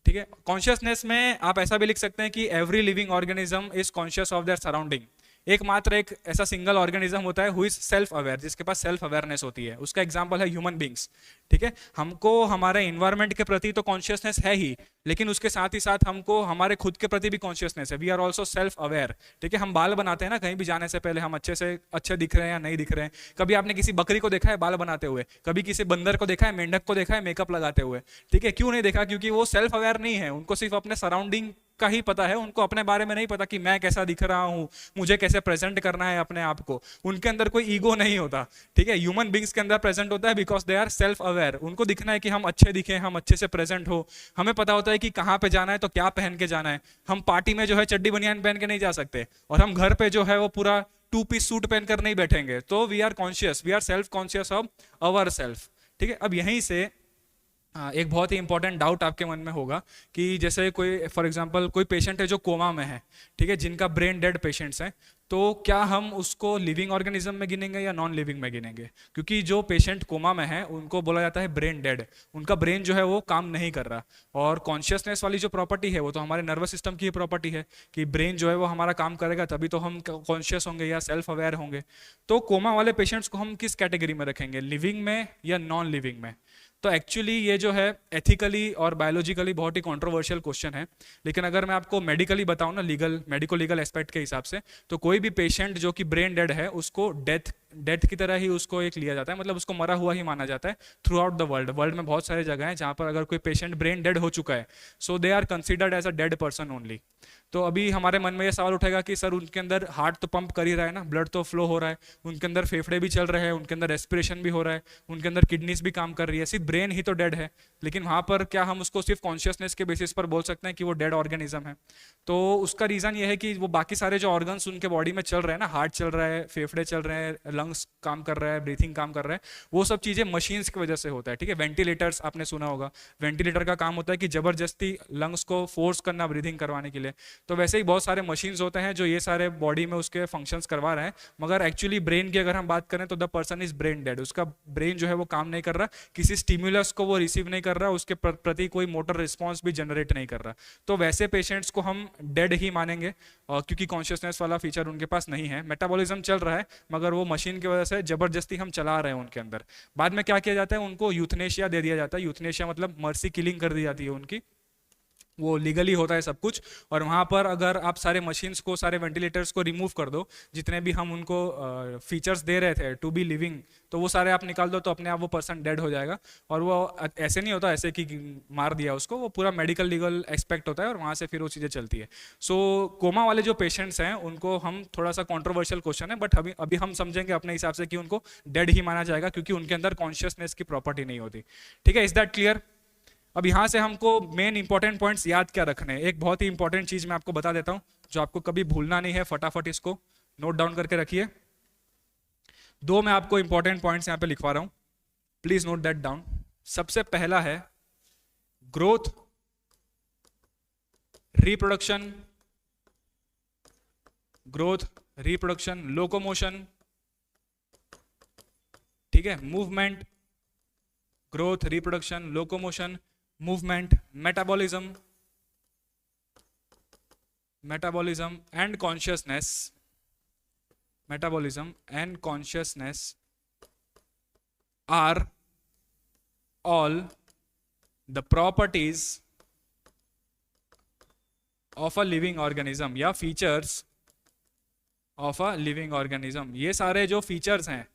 ठीक है। कॉन्शियसनेस में आप ऐसा भी लिख सकते हैं कि every living organism is conscious of their surrounding. एकमात्र एक ऐसा सिंगल ऑर्गेनिज्म होता है हु इज सेल्फ अवेयर, जिसके पास सेल्फ अवेयरनेस होती है। उसका एग्जांपल है ह्यूमन बींग्स, ठीक है। हमको हमारे इन्वायरमेंट के प्रति तो कॉन्शियसनेस है ही, लेकिन उसके साथ ही साथ हमको हमारे खुद के प्रति भी कॉन्शियसनेस है। We are also self aware, ठीक है। हम बाल बनाते हैं ना, कहीं भी जाने से पहले हम अच्छे दिख रहे हैं या नहीं दिख रहे हैं। कभी आपने किसी बकरी को देखा है बाल बनाते हुए? कभी किसी बंदर को देखा है, मेंढक को देखा है मेकअप लगाते हुए? ठीक है, क्यों नहीं देखा? क्योंकि वो सेल्फ अवेयर नहीं है, उनको सिर्फ अपने सराउंडिंग का ही पता है, उनको अपने बारे में नहीं पता कि मैं कैसा दिख रहा हूं, मुझे कैसे प्रेजेंट करना है अपने आप को। उनके अंदर कोई ईगो नहीं होता, ठीक है। ह्यूमन बींग्स के अंदर प्रेजेंट होता है because they are self aware. उनको दिखना है कि हम अच्छे दिखें, हम अच्छे से प्रेजेंट हो। हमें पता होता है कि कहाँ पे जाना है तो क्या पहन के जाना है। हम पार्टी में जो है चड्डी बनियान पहन के नहीं जा सकते, और हम घर पे जो है वो पूरा 2 पीस सूट पहनकर नहीं बैठेंगे। तो we are conscious, we are self conscious of our self, ठीक है। अब यहीं से एक बहुत ही इंपॉर्टेंट डाउट आपके मन में होगा कि जैसे कोई फॉर एग्जांपल कोई पेशेंट है जो कोमा में है, ठीक है, जिनका ब्रेन डेड पेशेंट्स हैं, तो क्या हम उसको लिविंग ऑर्गेनिज्म में गिनेंगे या नॉन लिविंग में गिनेंगे? क्योंकि जो पेशेंट कोमा में है उनको बोला जाता है ब्रेन डेड, उनका ब्रेन जो है वो काम नहीं कर रहा। और कॉन्शियसनेस वाली जो प्रॉपर्टी है वो तो हमारे नर्वस सिस्टम की ही प्रॉपर्टी है कि ब्रेन जो है वो हमारा काम करेगा तभी तो हम कॉन्शियस होंगे या सेल्फ अवेयर होंगे। तो कोमा वाले पेशेंट्स को हम किस कैटेगरी में रखेंगे, लिविंग में या नॉन लिविंग में? तो एक्चुअली ये जो है एथिकली और बायोलॉजिकली बहुत ही कंट्रोवर्शियल क्वेश्चन है, लेकिन अगर मैं आपको मेडिकली बताऊं ना, मेडिको लीगल एस्पेक्ट के हिसाब से, तो कोई भी पेशेंट जो कि ब्रेन डेड है उसको डेथ की तरह ही उसको एक लिया जाता है, मतलब उसको मरा हुआ ही माना जाता है थ्रू आउट द वर्ल्ड में बहुत सारे जगह हैं जहां पर अगर कोई पेशेंट ब्रेन डेड हो चुका है, so they are considered as a dead person only. तो अभी हमारे मन में ये सवाल उठेगा कि सर उनके अंदर हार्ट तो पंप कर ही रहा है ना, ब्लड तो फ्लो हो रहा है, उनके अंदर फेफड़े भी चल रहे हैं, उनके अंदर रेस्पिरेशन भी हो रहा है, उनके अंदर किडनीज भी काम कर रही है, सिर्फ ब्रेन ही तो डेड है। लेकिन वहां पर क्या हम उसको सिर्फ कॉन्शियसनेस के बेसिस पर बोल सकते हैं कि वो डेड ऑर्गेनिज्म है? तो उसका रीजन ये है कि वो बाकी सारे जो ऑर्गन्स उनके बॉडी में चल रहे हैं ना, हार्ट चल रहा है, फेफड़े चल रहे हैं, लंग्स काम कर रहा है, ब्रीथिंग काम कर रहा है, वो सब चीजें मशीन्स की वजह से होता है, ठीक है। वेंटिलेटर्स आपने सुना होगा, वेंटिलेटर का काम होता है कि जबरदस्ती लंग्स को फोर्स करना ब्रीथिंग करवाने के लिए। तो वैसे ही बहुत सारे मशीन्स होते हैं जो ये सारे बॉडी में उसके फंक्शंस करवा रहे हैं, मगर एक्चुअली ब्रेन की अगर हम बात करें तो the person is brain dead. उसका ब्रेन जो है वो काम नहीं कर रहा, किसी स्टिमुलस को वो रिसीव नहीं कर रहा, उसके प्रति कोई मोटर रिस्पॉन्स भी जनरेट नहीं कर रहा। तो वैसे पेशेंट्स को हम डेड ही मानेंगे, क्योंकि कॉन्शियसनेस वाला फीचर उनके पास नहीं है। मेटाबॉलिज्म चल रहा है मगर वो मशीन की वजह से जबरदस्ती हम चला रहे हैं उनके अंदर। बाद में क्या किया जाता है, उनको यूथनेशिया दे दिया जाता है। यूथनेशिया मतलब मर्सी किलिंग कर दी जाती है उनकी, वो लीगली होता है सब कुछ। और वहाँ पर अगर आप सारे मशीन्स को, सारे वेंटिलेटर्स को रिमूव कर दो, जितने भी हम उनको फीचर्स दे रहे थे टू बी लिविंग, तो वो सारे आप निकाल दो, तो अपने आप वो पर्सन डेड हो जाएगा। और वो ऐसे नहीं होता ऐसे कि मार दिया उसको, वो पूरा मेडिकल लीगल एक्सपेक्ट होता है और वहाँ से फिर वो चीज़ें चलती है। सो कोमा वाले जो पेशेंट्स हैं उनको हम, थोड़ा सा कॉन्ट्रोवर्शियल क्वेश्चन है बट अभी हम समझेंगे अपने हिसाब से कि उनको डेड ही माना जाएगा, क्योंकि उनके अंदर कॉन्शियसनेस की प्रॉपर्टी नहीं होती, ठीक है। Is that clear? अब यहाँ से हमको मेन इंपॉर्टेंट पॉइंट्स याद क्या रखने हैं। एक बहुत ही इंपॉर्टेंट चीज मैं आपको बता देता हूँ जो आपको कभी भूलना नहीं है, फटाफट इसको नोट डाउन करके रखिए। 2 मैं आपको इंपॉर्टेंट पॉइंट्स यहाँ पे लिखवा रहा हूँ, प्लीज नोट दैट डाउन। सबसे पहला है growth, reproduction, growth, reproduction, locomotion, ठीक है, movement, growth, reproduction, locomotion, movement, metabolism, metabolism and consciousness, metabolism and consciousness are all the properties of a living organism या features of a living organism. ये सारे जो features हैं,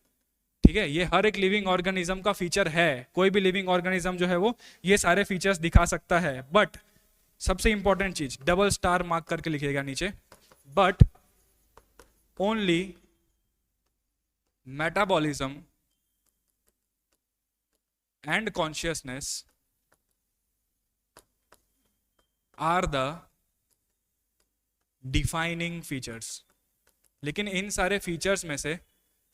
ठीक है, ये हर एक लिविंग ऑर्गेनिज्म का फीचर है। कोई भी लिविंग ऑर्गेनिज्म जो है वो ये सारे फीचर्स दिखा सकता है। बट सबसे इंपॉर्टेंट चीज, डबल स्टार मार्क करके लिखिएगा नीचे, but only metabolism and consciousness are the defining features. लेकिन इन सारे फीचर्स में से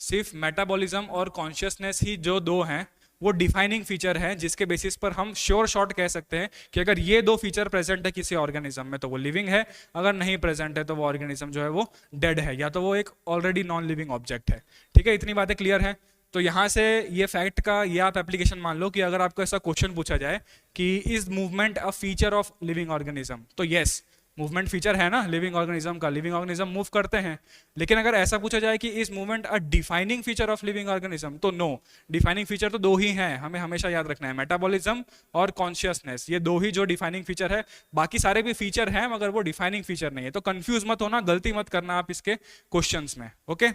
सिर्फ मेटाबॉलिज्म और कॉन्शियसनेस ही जो दो हैं वो डिफाइनिंग फीचर है, जिसके बेसिस पर हम श्योर शॉट कह सकते हैं कि अगर ये दो फीचर प्रेजेंट है किसी ऑर्गेनिज्म में तो वो लिविंग है, अगर नहीं प्रेजेंट है तो वो ऑर्गेनिज्म जो है वो डेड है, या तो वो एक ऑलरेडी नॉन लिविंग ऑब्जेक्ट है। ठीक है, इतनी बातें क्लियर है। तो यहाँ से ये फैक्ट का ये आप एप्लीकेशन मान लो कि अगर आपको ऐसा क्वेश्चन पूछा जाए कि is movement a feature of living organism, तो यस, मूवमेंट फीचर है ना लिविंग ऑर्गेनिज्म का, लिविंग ऑर्गेनिज्म मूव करते हैं। लेकिन अगर ऐसा पूछा जाए कि is movement a defining feature of living organism, तो नो, डिफाइनिंग फीचर तो दो ही हैं, हमें हमेशा याद रखना है, मेटाबॉलिज्म और कॉन्शियसनेस, ये दो ही जो डिफाइनिंग फीचर है। बाकी सारे भी फीचर हैं मगर वो डिफाइनिंग फीचर नहीं है। तो कंफ्यूज मत होना, गलती मत करना आप इसके क्वेश्चंस में। ओके,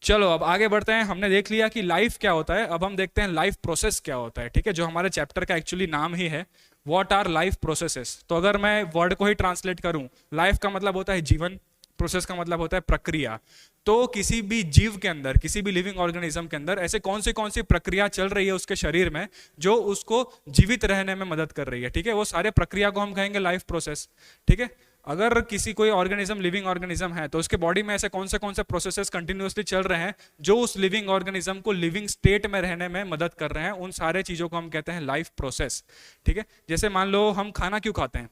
चलो अब आगे बढ़ते हैं। हमने देख लिया कि लाइफ क्या होता है, अब हम देखते हैं लाइफ प्रोसेस क्या होता है। ठीक है, जो हमारे चैप्टर का एक्चुअली नाम ही है, व्हाट आर लाइफ प्रोसेसेस। तो अगर मैं वर्ड को ही ट्रांसलेट करूं, लाइफ का मतलब होता है जीवन, प्रोसेस का मतलब होता है प्रक्रिया। तो किसी भी जीव के अंदर, किसी भी लिविंग ऑर्गेनिज्म के अंदर ऐसे कौन सी प्रक्रिया चल रही है उसके शरीर में जो उसको जीवित रहने में मदद कर रही है। ठीक है, वो सारे प्रक्रिया को हम कहेंगे लाइफ प्रोसेस। ठीक है, अगर किसी कोई ऑर्गेनिज्म लिविंग ऑर्गेनिज्म है तो उसके बॉडी में ऐसे कौन से प्रोसेसेस कंटिन्यूअसली चल रहे हैं जो उस लिविंग ऑर्गेनिज्म को लिविंग स्टेट में रहने में मदद कर रहे हैं, उन सारे चीजों को हम कहते हैं लाइफ प्रोसेस। ठीक है, जैसे मान लो हम खाना क्यों खाते हैं,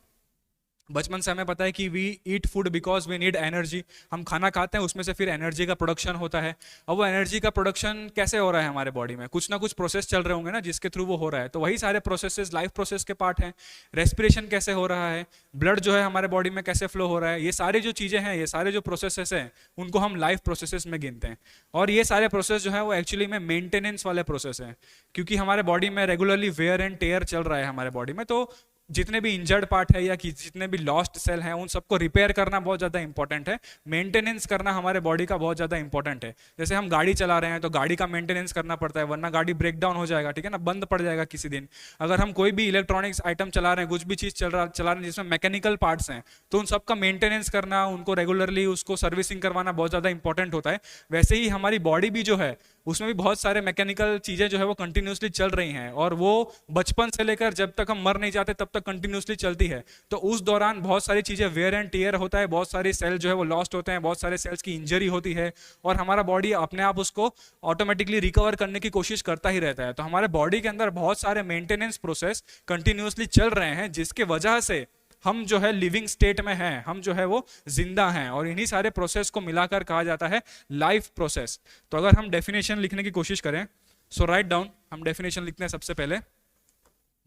बचपन से हमें पता है कि we eat food because we need energy. हम खाना खाते हैं, उसमें से फिर एनर्जी का प्रोडक्शन होता है। अब वो एनर्जी का प्रोडक्शन कैसे हो रहा है हमारे बॉडी में, कुछ ना कुछ प्रोसेस चल रहे होंगे ना जिसके थ्रू वो हो रहा है। तो वही सारे प्रोसेसेस लाइफ प्रोसेस के पार्ट हैं। रेस्पिरेशन कैसे हो रहा है, ब्लड जो है हमारे बॉडी में कैसे फ्लो हो रहा है, ये सारी जो चीज़ें हैं, ये सारे जो प्रोसेसेस हैं, उनको हम लाइफ प्रोसेसेस में गिनते हैं। और ये सारे प्रोसेस जो है वो एक्चुअली में मेंटेनेंस वाले प्रोसेस हैं, क्योंकि हमारे बॉडी में रेगुलरली वेयर एंड टेयर चल रहा है हमारे बॉडी में। तो जितने भी इंजर्ड पार्ट है या कि जितने भी लॉस्ट सेल हैं, उन सबको रिपेयर करना बहुत ज़्यादा इंपॉर्टेंट है। मेंटेनेंस करना हमारे बॉडी का बहुत ज़्यादा इंपॉर्टेंट है। जैसे हम गाड़ी चला रहे हैं तो गाड़ी का मेंटेनेंस करना पड़ता है, वरना गाड़ी ब्रेक डाउन हो जाएगा। ठीक है ना, बंद पड़ जाएगा किसी दिन। अगर हम कोई भी इलेक्ट्रॉनिक्स आइटम चला रहे हैं, कुछ भी चीज़ चला रहे हैं जिसमें मैकेनिकल पार्ट्स हैं, तो उन सबका मेंटेनेंस करना, उनको रेगुलरली उसको सर्विसिंग करवाना बहुत ज़्यादा इंपॉर्टेंट होता है। वैसे ही हमारी बॉडी भी जो है उसमें भी बहुत सारे मैकेनिकल चीज़ें जो है वो कंटिन्यूसली चल रही हैं, और वो बचपन से लेकर जब तक हम मर नहीं जाते तब तक कंटिन्यूसली चलती है। तो उस दौरान बहुत सारी चीज़ें वेयर एंड टियर होता है, बहुत सारे सेल जो है वो लॉस्ट होते हैं, बहुत सारे सेल्स की इंजरी होती है, और हमारा बॉडी अपने आप उसको ऑटोमेटिकली रिकवर करने की कोशिश करता ही रहता है। तो हमारे बॉडी के अंदर बहुत सारे मेंटेनेंस प्रोसेस कंटिन्यूसली चल रहे हैं, जिसके वजह से हम जो है लिविंग स्टेट में हैं, हम जो है वो जिंदा हैं, और इन्हीं सारे प्रोसेस को मिलाकर कहा जाता है लाइफ प्रोसेस। तो अगर हम डेफिनेशन लिखने की कोशिश करें, सो राइट डाउन, हम डेफिनेशन लिखते हैं सबसे पहले,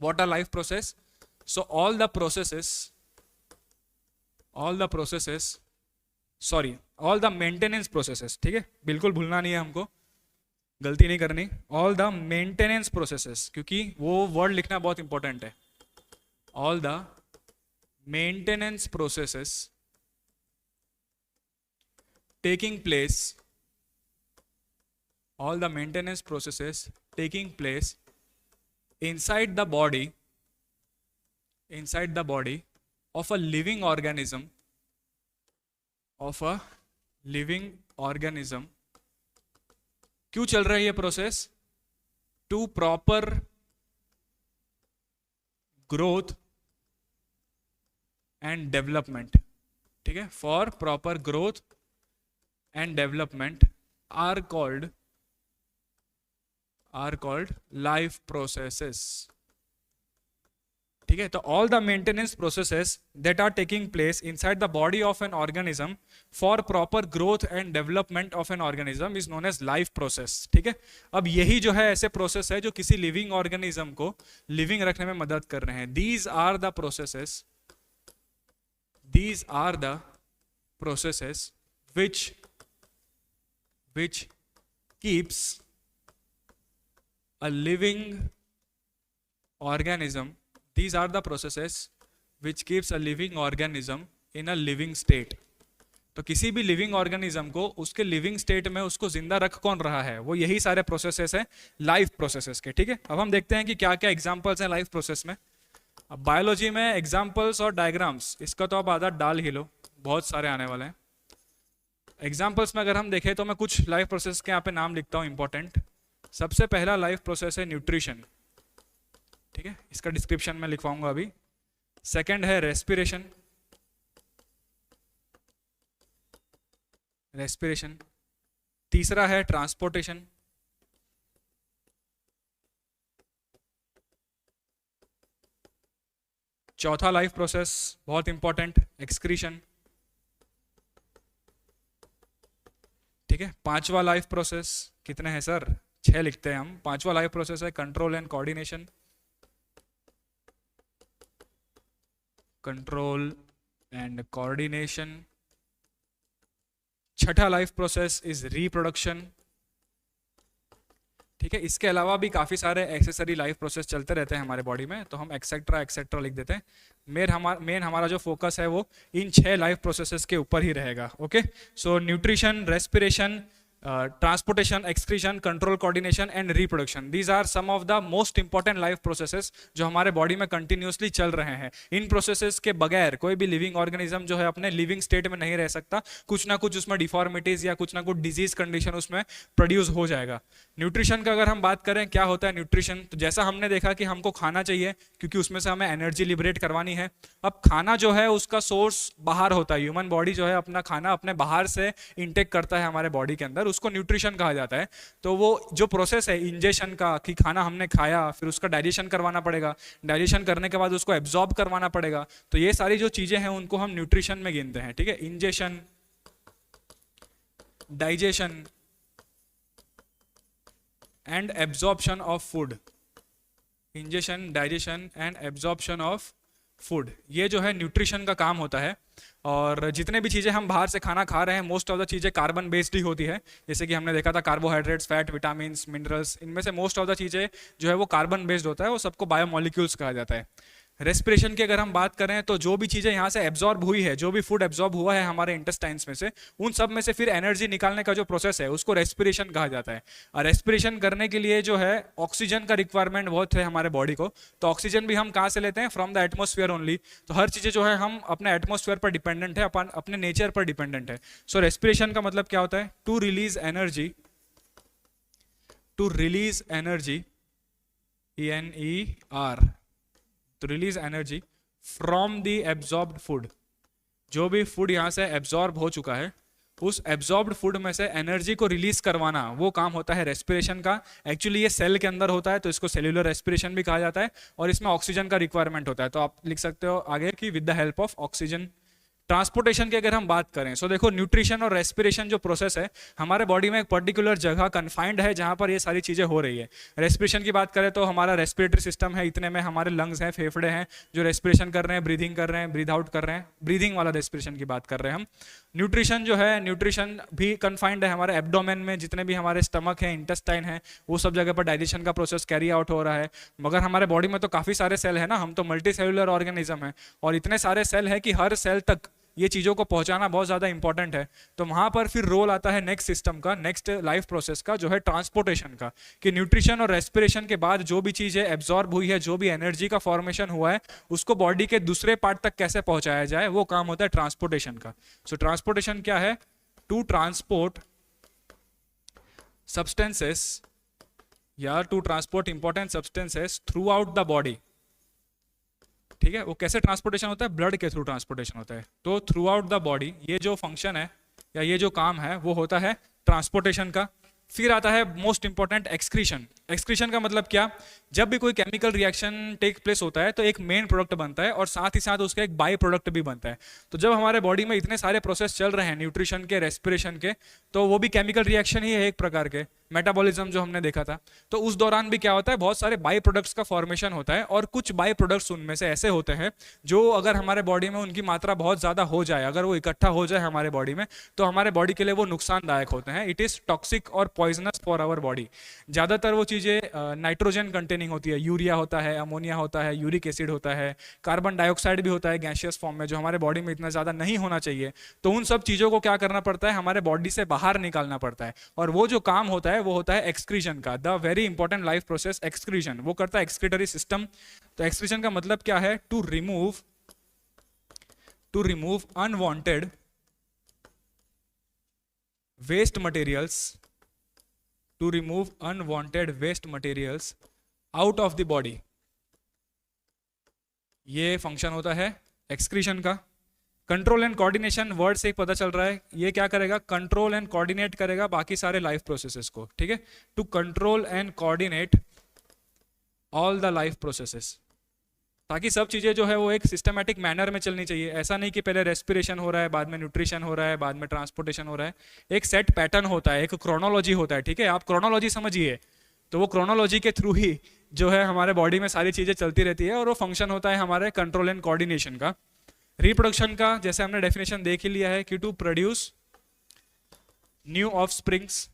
what our life process. So all the maintenance processes. ठीक है, बिल्कुल भूलना नहीं है हमको, गलती नहीं करनी। ऑल द मेंटेनेंस प्रोसेसेस, क्योंकि वो वर्ड लिखना बहुत इंपॉर्टेंट है। All the maintenance processes taking place, all the maintenance processes taking place inside the body of a living organism, क्यों चल रहा है ये process, to proper growth and development. ठीक है, for proper growth and development are called life processes. ठीक है, तो all the maintenance processes that are taking place inside the body of an organism for proper growth and development of an organism is known as life process. ठीक है, अब यही जो है ऐसे प्रोसेस है जो किसी लिविंग ऑर्गेनिज्म को लिविंग रखने में मदद कर रहे हैं। These are the processes which keeps a living organism. These are the processes which keeps a living organism in a living state. तो किसी भी लिविंग ऑर्गेनिज्म को उसके लिविंग स्टेट में उसको जिंदा रख कौन रहा है, वो यही सारे प्रोसेसेस हैं लाइफ प्रोसेसेस के। ठीक है, अब हम देखते हैं कि क्या क्या एग्जांपल्स हैं लाइफ प्रोसेस में। अब बायोलॉजी में एग्जांपल्स और डायग्राम्स, इसका तो आप आदत डाल ही लो, बहुत सारे आने वाले हैं। एग्जाम्पल्स में अगर हम देखें तो मैं कुछ लाइफ प्रोसेस के यहाँ पे नाम लिखता हूँ इंपॉर्टेंट। सबसे पहला लाइफ प्रोसेस है न्यूट्रिशन, ठीक है, इसका डिस्क्रिप्शन में लिखवाऊंगा अभी। सेकंड है रेस्पिरेशन, रेस्पिरेशन। तीसरा है ट्रांसपोर्टेशन, चौथा लाइफ प्रोसेस बहुत इंपॉर्टेंट एक्सक्रीशन, ठीक है। पांचवा लाइफ प्रोसेस, कितने हैं सर, 6 लिखते हैं हम। पांचवा लाइफ प्रोसेस है control and coordination, control and coordination. छठा लाइफ प्रोसेस इज रिप्रोडक्शन, ठीक है। इसके अलावा भी काफ़ी सारे एक्सेसरी लाइफ प्रोसेस चलते रहते हैं हमारे बॉडी में, तो हम एक्सेट्रा एक्सेट्रा लिख देते हैं। मेन हमारा जो फोकस है वो इन 6 लाइफ प्रोसेसेस के ऊपर ही रहेगा। Okay, so nutrition, respiration, transportation, excretion, control, coordination and reproduction, these are some of the most important life processes जो हमारे बॉडी में कंटिन्यूसली चल रहे हैं। इन प्रोसेसेस के बगैर कोई भी लिविंग ऑर्गेनिज्म जो है अपने लिविंग स्टेट में नहीं रह सकता, कुछ ना कुछ उसमें डिफॉर्मिटीज या कुछ ना कुछ डिजीज कंडीशन उसमें प्रोड्यूस हो जाएगा। न्यूट्रिशन का अगर हम बात करें, क्या होता है न्यूट्रिशन, तो जैसा हमने देखा कि हमको खाना चाहिए क्योंकि उसमें से हमें एनर्जी लिबरेट करवानी है। अब खाना जो है उसका सोर्स बाहर होता है, ह्यूमन बॉडी जो है अपना खाना अपने बाहर से इंटेक करता है हमारे बॉडी के अंदर, उसको न्यूट्रिशन कहा जाता है। तो वो जो प्रोसेस है इंजेशन का, कि खाना हमने खाया फिर उसका डाइजेशन करवाना पड़ेगा, डाइजेशन करने के बाद उसको एब्जॉर्ब करवाना पड़ेगा, तो ये सारी जो चीजें हैं उनको हम न्यूट्रिशन में गिनते हैं, ठीक है। Ingestion, digestion and absorption of food, ingestion, digestion and absorption of food, ये जो है न्यूट्रिशन का काम होता है। और जितने भी चीज़ें हम बाहर से खाना खा रहे हैं मोस्ट ऑफ द चीज़ें कार्बन बेस्ड ही होती है, जैसे कि हमने देखा था कार्बोहाइड्रेट्स, फैट, विटामिन, मिनरल्स, इनमें से मोस्ट ऑफ द चीज़ें जो है वो कार्बन बेस्ड होता है, वो सबको बायोमोलिक्यूल्स कहा जाता है। रेस्पिरेशन की अगर हम बात करें तो जो भी चीज़ें यहाँ से एब्जॉर्ब हुई है, जो भी फूड एब्जॉर्ब हुआ है हमारे इंटेस्टाइन्स में से, उन सब में से फिर एनर्जी निकालने का जो प्रोसेस है उसको रेस्पिरेशन कहा जाता है। और रेस्पिरेशन करने के लिए जो है ऑक्सीजन का रिक्वायरमेंट बहुत है हमारे बॉडी को, तो ऑक्सीजन भी हम कहाँ से लेते हैं, फ्रॉम द एटमोस्फियर ओनली। तो हर चीज़ें जो है हम अपने एटमोस्फियर पर डिपेंडेंट है, अपन अपने नेचर पर डिपेंडेंट है। सो रेस्पिरेशन का मतलब क्या होता है, to release energy, to release energy, ENER, तो release energy from the absorbed food, जो भी फूड यहाँ से एब्जॉर्ब हो चुका है उस एब्जॉर्ब्ड फूड में से एनर्जी को रिलीज करवाना, वो काम होता है रेस्पिरेशन का। एक्चुअली ये सेल के अंदर होता है तो इसको सेल्यूलर रेस्पिरेशन भी कहा जाता है, और इसमें ऑक्सीजन का रिक्वायरमेंट होता है। तो आप लिख सकते हो आगे कि with the help of oxygen. Transportation की अगर हम बात करें, सो देखो न्यूट्रिशन और रेस्पिरेशन जो प्रोसेस है हमारे बॉडी में एक पर्टिकुलर जगह कन्फाइंड है जहां पर ये सारी चीजें हो रही है। रेस्पिरेशन की बात करें तो हमारा रेस्पिरेटरी सिस्टम है, इतने में हमारे लंग्स हैं, फेफड़े हैं जो रेस्पिरेशन कर रहे हैं, ब्रीदिंग कर रहे हैं, ब्रीद आउट कर रहे हैं, ब्रीदिंग वाला रेस्पिरेशन की बात कर रहे हैं हम। न्यूट्रिशन जो है, न्यूट्रिशन भी कन्फाइंड है हमारे एब्डोमेन में, जितने भी हमारे स्टमक है, इंटेस्टाइन है, वो सब जगह पर डाइजेशन का प्रोसेस कैरी आउट हो रहा है। मगर हमारे बॉडी में तो काफी सारे सेल है ना, हम तो मल्टी सेलुलर ऑर्गेनिज्म है, और इतने सारे सेल है कि हर सेल तक ये चीज़ों को पहुंचाना बहुत ज़्यादा इंपॉर्टेंट है। तो वहां पर फिर रोल आता है नेक्स्ट सिस्टम का, नेक्स्ट लाइफ प्रोसेस का, जो है ट्रांसपोर्टेशन का, कि न्यूट्रिशन और रेस्पिरेशन के बाद जो भी चीज़ है एब्जॉर्ब हुई है, जो भी एनर्जी का फॉर्मेशन हुआ है, उसको बॉडी के दूसरे पार्ट तक कैसे पहुंचाया जाए, वो काम होता है ट्रांसपोर्टेशन का। सो ट्रांसपोर्टेशन क्या है, टू ट्रांसपोर्ट सब्सटेंसेस या to transport important substances throughout the body, ठीक है। वो कैसे ट्रांसपोर्टेशन होता है, ब्लड के थ्रू ट्रांसपोर्टेशन होता है। तो थ्रू आउट द बॉडी ये जो फंक्शन है या ये जो काम है वो होता है ट्रांसपोर्टेशन का। फिर आता है मोस्ट इंपॉर्टेंट एक्सक्रीशन। एक्सक्रीशन का मतलब क्या, जब भी कोई केमिकल रिएक्शन टेक प्लेस होता है तो एक मेन प्रोडक्ट बनता है और साथ ही साथ उसका एक बाई प्रोडक्ट भी बनता है। तो जब हमारे बॉडी में इतने सारे प्रोसेस चल रहे हैं न्यूट्रिशन के, रेस्पिरेशन के, तो वो भी केमिकल रिएक्शन ही है एक प्रकार के, मेटाबॉलिज्म जो हमने देखा था। तो उस दौरान भी क्या होता है, बहुत सारे बाई प्रोडक्ट्स का फॉर्मेशन होता है, और कुछ बाई प्रोडक्ट्स उनमें से ऐसे होते हैं जो अगर हमारे बॉडी में उनकी मात्रा बहुत ज़्यादा हो जाए, अगर वो इकट्ठा हो जाए हमारे बॉडी में, तो हमारे बॉडी के लिए वो नुकसानदायक होते हैं। इट इज़ टॉक्सिक और पॉइजनस फॉर आवर बॉडी। ज़्यादातर वो चीज़ें नाइट्रोजन कंटेनिंग होती है, यूरिया होता है, अमोनिया होता है, यूरिक एसिड होता है, कार्बन डाइऑक्साइड भी होता है गैसियस फॉर्म में, जो हमारे बॉडी में इतना ज़्यादा नहीं होना चाहिए। तो उन सब चीज़ों को क्या करना पड़ता है, हमारे बॉडी से बाहर निकालना पड़ता है, और वो जो काम होता है वो होता है एक्सक्रीशन का। The very important life process excretion, वो करता है एक्सक्रीटरी सिस्टम। तो एक्सक्रीशन का मतलब क्या है, to remove unwanted waste materials, to remove unwanted waste materials out of the body. ये फंक्शन होता है एक्सक्रीशन का। कंट्रोल एंड कोऑर्डिनेशन वर्ड से ही पता चल रहा है, ये क्या करेगा, कंट्रोल एंड कोऑर्डिनेट करेगा बाकी सारे लाइफ प्रोसेसेस को, ठीक है। To control and coordinate all the life processes, ताकि सब चीज़ें जो है वो एक सिस्टमैटिक मैनर में चलनी चाहिए। ऐसा नहीं कि पहले रेस्पिरेशन हो रहा है, बाद में न्यूट्रिशन हो रहा है, बाद में ट्रांसपोर्टेशन हो रहा है। एक सेट पैटर्न होता है, एक क्रोनोलॉजी होता है, ठीक है। आप क्रोनोलॉजी समझिए, तो वो क्रोनोलॉजी के थ्रू ही जो है हमारे बॉडी में सारी चीज़ें चलती रहती है, और वो फंक्शन होता है हमारे कंट्रोल एंड कोऑर्डिनेशन का। रिप्रोडक्शन का जैसे हमने डेफिनेशन देख ही लिया है कि to produce new offsprings,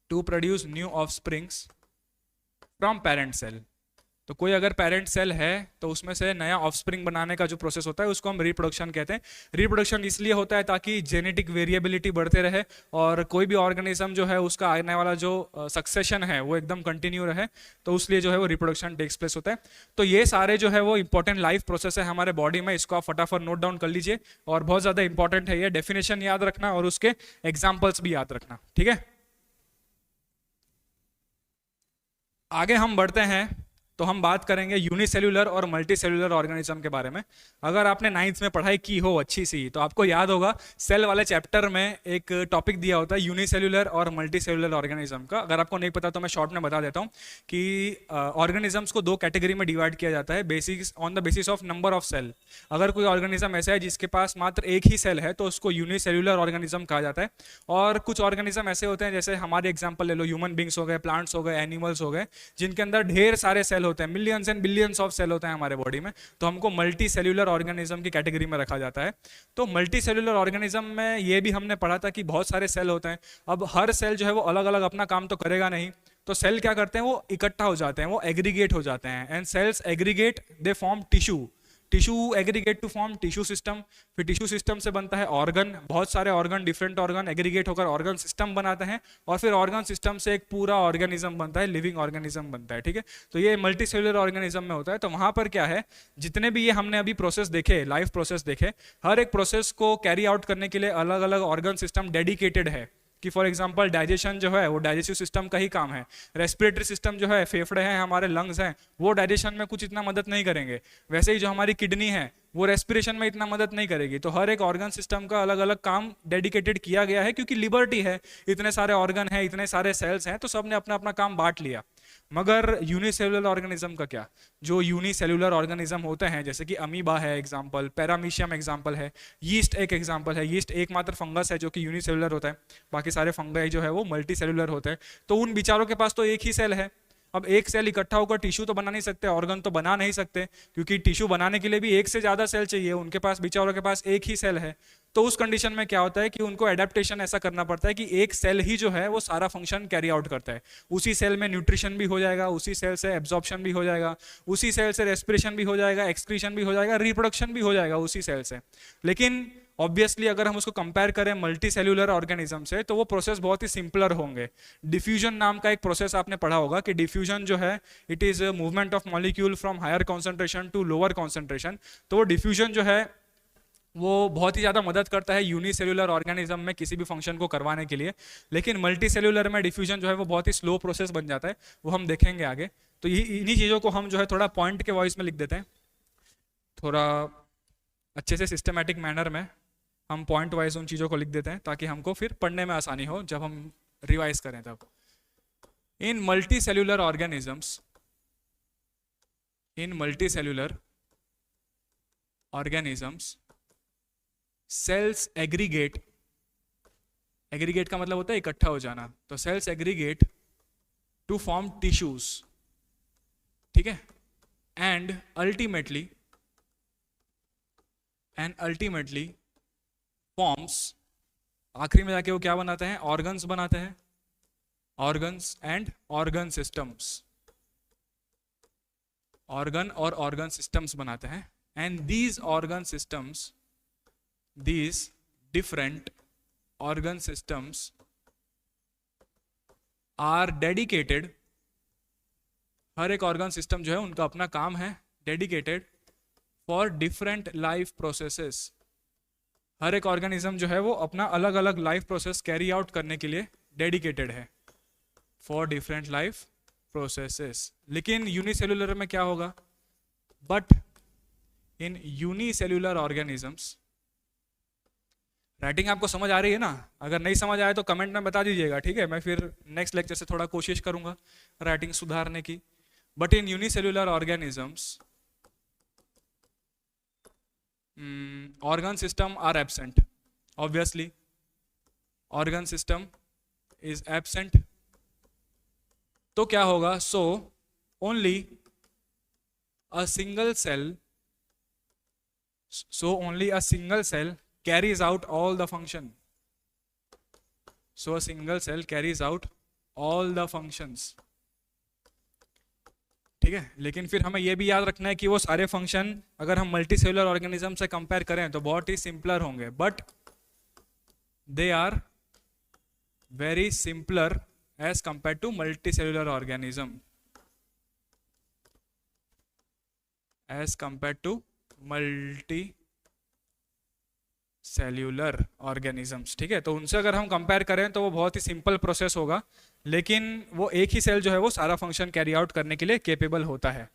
to produce new offsprings from parent cell. तो कोई अगर पेरेंट सेल है तो उसमें से नया ऑफस्प्रिंग बनाने का जो प्रोसेस होता है उसको हम रिप्रोडक्शन कहते हैं। रिप्रोडक्शन इसलिए होता है ताकि जेनेटिक वेरिएबिलिटी बढ़ते रहे और कोई भी ऑर्गेनिज्म जो है उसका आने वाला जो सक्सेशन है वो एकदम कंटिन्यू रहे, तो उसलिए जो है वो रिप्रोडक्शन टेक्स प्लेस होता है। तो ये सारे जो है वो इंपॉर्टेंट लाइफ प्रोसेस है हमारे बॉडी में, इसको आप फटाफट नोट डाउन कर लीजिए, और बहुत ज़्यादा इंपॉर्टेंट है ये, डेफिनेशन याद रखना और उसके एग्जाम्पल्स भी याद रखना, ठीक है। आगे हम बढ़ते हैं तो हम बात करेंगे यूनिसेल्यूलर और मल्टी सेल्यूलर ऑर्गेनिज्म के बारे में। अगर आपने 9th में पढ़ाई की हो अच्छी सी, तो आपको याद होगा सेल वाले चैप्टर में एक टॉपिक दिया होता है यूनिसेल्यूलर और मल्टी सेल्यूलर ऑर्गेनिज्म का। अगर आपको नहीं पता तो मैं शॉर्ट में बता देता हूँ कि ऑर्गेनिजम्स को 2 कैटेगरी में डिवाइड किया जाता है, basis on the basis of number of cell. अगर कोई ऑर्गेनिज्म ऐसा है जिसके पास मात्र एक ही सेल है तो उसको यूनिसेल्यूलर ऑर्गेनिज्म कहा जाता है। और कुछ ऑर्गेनिज्म ऐसे होते हैं, जैसे हमारे एग्जाम्पल ले लो, ह्यूमन बींग्स हो गए, प्लांट्स हो गए, एनिमल्स हो गए, जिनके अंदर ढेर सारे सेल होते हैं, millions and billions of cell होते हैं हमारे बॉडी में, तो हमको मल्टी सेल्यूलर ऑर्गेनिज्म की कैटेगरी में रखा जाता है। तो मल्टी सेल्यूलर ऑर्गेनिज्म में ये भी हमने पढ़ा था कि बहुत सारे सेल होते हैं। अब हर सेल जो है वो अलग अलग अपना काम तो करेगा नहीं, तो सेल क्या करते हैं, वो इकट्ठा हो जाते हैं, वो एग्रीगेट हो जाते हैं, and cells aggregate, they form tissue, tissue aggregate to form tissue system. फिर टिश्यू सिस्टम से बनता है ऑर्गन, बहुत सारे ऑर्गन, डिफरेंट ऑर्गन एग्रीगेट होकर ऑर्गन सिस्टम बनाते हैं, और फिर ऑर्गन सिस्टम से एक पूरा ऑर्गेनिज्म बनता है, लिविंग ऑर्गेनिज्म बनता है, ठीक है। तो ये मल्टी सेल्यूलर ऑर्गेनिज्म में होता है। तो वहां पर क्या है, जितने भी ये हमने अभी प्रोसेस देखे, लाइफ प्रोसेस देखे, हर एक प्रोसेस को कैरी आउट करने के लिए अलग अलग ऑर्गन सिस्टम डेडिकेटेड है। कि फॉर एग्जांपल डाइजेशन जो है वो डाइजेस्टिव सिस्टम का ही काम है, रेस्पिरेटरी सिस्टम जो है, फेफड़े हैं हमारे, लंग्स हैं, वो डाइजेशन में कुछ इतना मदद नहीं करेंगे। वैसे ही जो हमारी किडनी है वो रेस्पिरेशन में इतना मदद नहीं करेगी। तो हर एक ऑर्गन सिस्टम का अलग अलग काम डेडिकेटेड किया गया है, क्योंकि लिबर्टी है, इतने सारे ऑर्गन है, इतने सारे सेल्स हैं, तो सब ने अपना अपना काम बांट लिया। मगर यूनिसेल्युलर ऑर्गेनिज्म का क्या, जो यूनिसेल्युलर ऑर्गेनिज्म होते हैं, जैसे कि अमीबा है एग्जांपल, पैरामीशियम एग्जांपल है, यीस्ट एक एग्जांपल है। यीस्ट एकमात्र फंगस है जो कि यूनिसेल्युलर होता है, बाकी सारे फंगाई जो है वो मल्टी सेल्युलर होते हैं। तो उन बेचारों के पास तो एक ही सेल है। अब एक सेल इकट्ठा होकर टिश्यू तो बना नहीं सकते, ऑर्गन तो बना नहीं सकते, क्योंकि टिश्यू बनाने के लिए भी एक से ज्यादा सेल चाहिए, उनके पास बेचारों के पास एक ही सेल है। तो उस कंडीशन में क्या होता है कि उनको एडेप्टेशन ऐसा करना पड़ता है कि एक सेल ही जो है वो सारा फंक्शन कैरी आउट करता है। उसी सेल में न्यूट्रिशन भी हो जाएगा, उसी सेल से एब्जॉर्प्शन भी हो जाएगा, उसी सेल से रेस्पिरेशन भी हो जाएगा, एक्सक्रीशन भी हो जाएगा, रिप्रोडक्शन भी हो जाएगा उसी सेल से। लेकिन ऑब्वियसली अगर हम उसको कंपेयर करें मल्टी सेल्यूलर ऑर्गेनिज्म से, तो वो प्रोसेस बहुत ही सिंपलर होंगे। डिफ्यूजन नाम का एक प्रोसेस आपने पढ़ा होगा कि डिफ्यूजन जो है it is movement of molecule from higher concentration to lower concentration. तो वो डिफ्यूजन जो है वो बहुत ही ज़्यादा मदद करता है यूनिसेल्युलर ऑर्गेनिज्म में किसी भी फंक्शन को करवाने के लिए। लेकिन मल्टी सेल्युलर में डिफ्यूजन जो है वो बहुत ही स्लो प्रोसेस बन जाता है, वो हम देखेंगे आगे। तो इन्हीं चीज़ों को हम जो है थोड़ा पॉइंट के वॉइस में लिख देते हैं, थोड़ा अच्छे से सिस्टमैटिक मैनर में हम पॉइंट वाइज उन चीज़ों को लिख देते हैं, ताकि हमको फिर पढ़ने में आसानी हो जब हम रिवाइज करें तब। In multi cellular organisms, in multi cellular organisms cells aggregate, aggregate का मतलब होता है इकट्ठा हो जाना, तो cells aggregate to form tissues, ठीक है, एंड अल्टीमेटली फॉर्म्स, आखिरी में जाके वो क्या बनाते हैं, ऑर्गन्स बनाते हैं, organs and organ systems, organ और ऑर्गन सिस्टम्स बनाते हैं। And these organ systems, these different organ systems are dedicated, हर एक ऑर्गन सिस्टम जो है उनका अपना काम है, dedicated for different life processes, हर एक ऑर्गेनिज्म जो है वो अपना अलग अलग लाइफ प्रोसेस कैरी आउट करने के लिए डेडिकेटेड है फॉर डिफरेंट लाइफ प्रोसेसेस। लेकिन यूनिसेल्युलर में क्या होगा? But in unicellular organisms, writing आपको समझ आ रही है ना? अगर नहीं समझ आए तो कमेंट में बता दीजिएगा, ठीक है? मैं फिर नेक्स्ट लेक्चर से थोड़ा कोशिश करूंगा राइटिंग सुधारने की। But in unicellular organisms organ system are absent, obviously organ system is absent। तो क्या होगा? so only a single cell carries out all the function। so a single cell carries out all the functions, ठीक है? लेकिन फिर हमें यह भी याद रखना है कि वो सारे फंक्शन अगर हम मल्टी सेलुलर ऑर्गेनिज्म से कंपेयर करें तो बहुत ही सिंपलर होंगे, but they are very simpler as compare to multi cellular organism, as compare to multi cellular organisms, ठीक है? तो उनसे अगर हम कंपेयर करें तो वो बहुत ही सिंपल प्रोसेस होगा, लेकिन वो एक ही सेल जो है वो सारा फंक्शन कैरी आउट करने के लिए केपेबल होता है।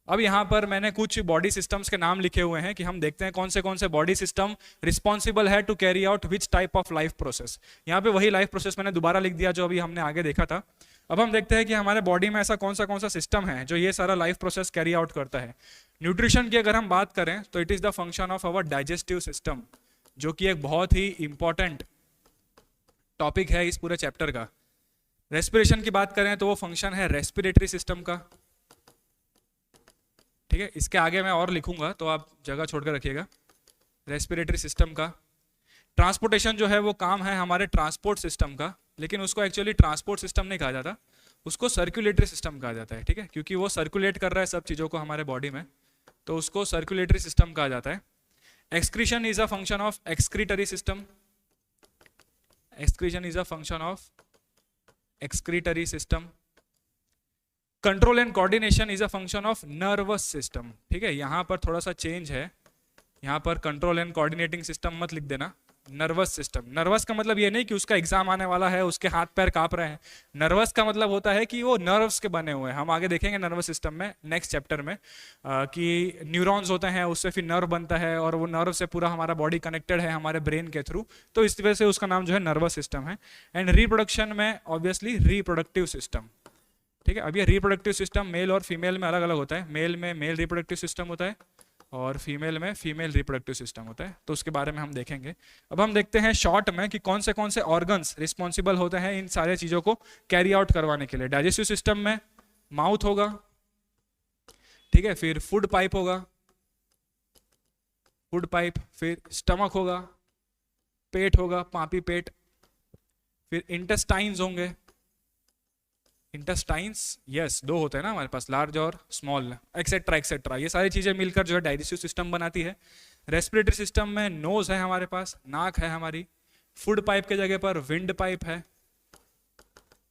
अब यहाँ पर मैंने कुछ बॉडी सिस्टम्स के नाम लिखे हुए हैं कि हम देखते हैं कौन से बॉडी सिस्टम रिस्पॉन्सिबल है to carry out which type of life process. यहाँ पे वही लाइफ प्रोसेस मैंने दोबारा लिख दिया जो अभी हमने आगे देखा था। अब हम देखते हैं कि हमारे बॉडी में ऐसा कौन सा सिस्टम है जो ये सारा लाइफ प्रोसेस कैरी आउट करता है। न्यूट्रिशन की अगर हम बात करें तो it is the function of our digestive system, जो कि एक बहुत ही इंपॉर्टेंट टॉपिक है इस पूरे चैप्टर का। रेस्पिरेशन की बात करें तो वो फंक्शन है रेस्पिरेटरी सिस्टम का, ठीक है? इसके आगे मैं और लिखूंगा तो आप जगह छोड़कर रखिएगा। रेस्पिरेटरी सिस्टम का ट्रांसपोर्टेशन जो है वो काम है हमारे ट्रांसपोर्ट सिस्टम का, लेकिन उसको एक्चुअली ट्रांसपोर्ट सिस्टम नहीं कहा जाता, उसको सर्कुलेटरी सिस्टम कहा जाता है, ठीक है? क्योंकि वो सर्कुलेट कर रहा है सब चीज़ों को हमारे बॉडी में, तो उसको सर्कुलेटरी सिस्टम कहा जाता है। Excretion is a function of excretory system। Excretion is a function of excretory system। Control and coordination is a function of nervous system, ठीक है? यहाँ पर थोड़ा सा चेंज है, यहाँ पर कंट्रोल एंड कोऑर्डिनेटिंग सिस्टम मत लिख देना, नर्वस सिस्टम। नर्वस का मतलब ये नहीं कि उसका एग्जाम आने वाला है उसके हाथ पैर कांप रहे हैं, नर्वस का मतलब होता है कि वो नर्व्स के बने हुए हैं। हम आगे देखेंगे नर्वस सिस्टम में नेक्स्ट चैप्टर में कि न्यूरॉन्स होते हैं, उससे फिर नर्व बनता है और वो नर्व से पूरा हमारा बॉडी कनेक्टेड है हमारे ब्रेन के थ्रू, तो इस वजह से उसका नाम जो है नर्वस सिस्टम है। एंड रिप्रोडक्शन में ऑब्वियसली रिप्रोडक्टिव सिस्टम, ठीक है? अब ये रिप्रोडक्टिव सिस्टम मेल और फीमेल में अलग अलग होता है। मेल में मेल रिप्रोडक्टिव सिस्टम होता है और फीमेल में फीमेल रिप्रोडक्टिव सिस्टम होता है, तो उसके बारे में हम देखेंगे। अब हम देखते हैं शॉर्ट में कि कौन से ऑर्गन्स रिस्पॉन्सिबल होते हैं इन सारे चीज़ों को कैरी आउट करवाने के लिए। डाइजेस्टिव सिस्टम में माउथ होगा, ठीक है? फिर फूड पाइप होगा, फूड पाइप, फिर स्टमक होगा, पेट होगा, पापी पेट, फिर इंटेस्टाइन्स होंगे। इंटेस्टाइन्स यस, दो होते हैं ना हमारे पास, लार्ज और स्मॉल, एक्सेट्रा एक्सेट्रा। ये सारी चीजें मिलकर जो है डाइजेस्टिव सिस्टम बनाती है। रेस्पिरेटरी सिस्टम में नोज है हमारे पास, नाक है हमारी। फूड पाइप के जगह पर विंड पाइप है,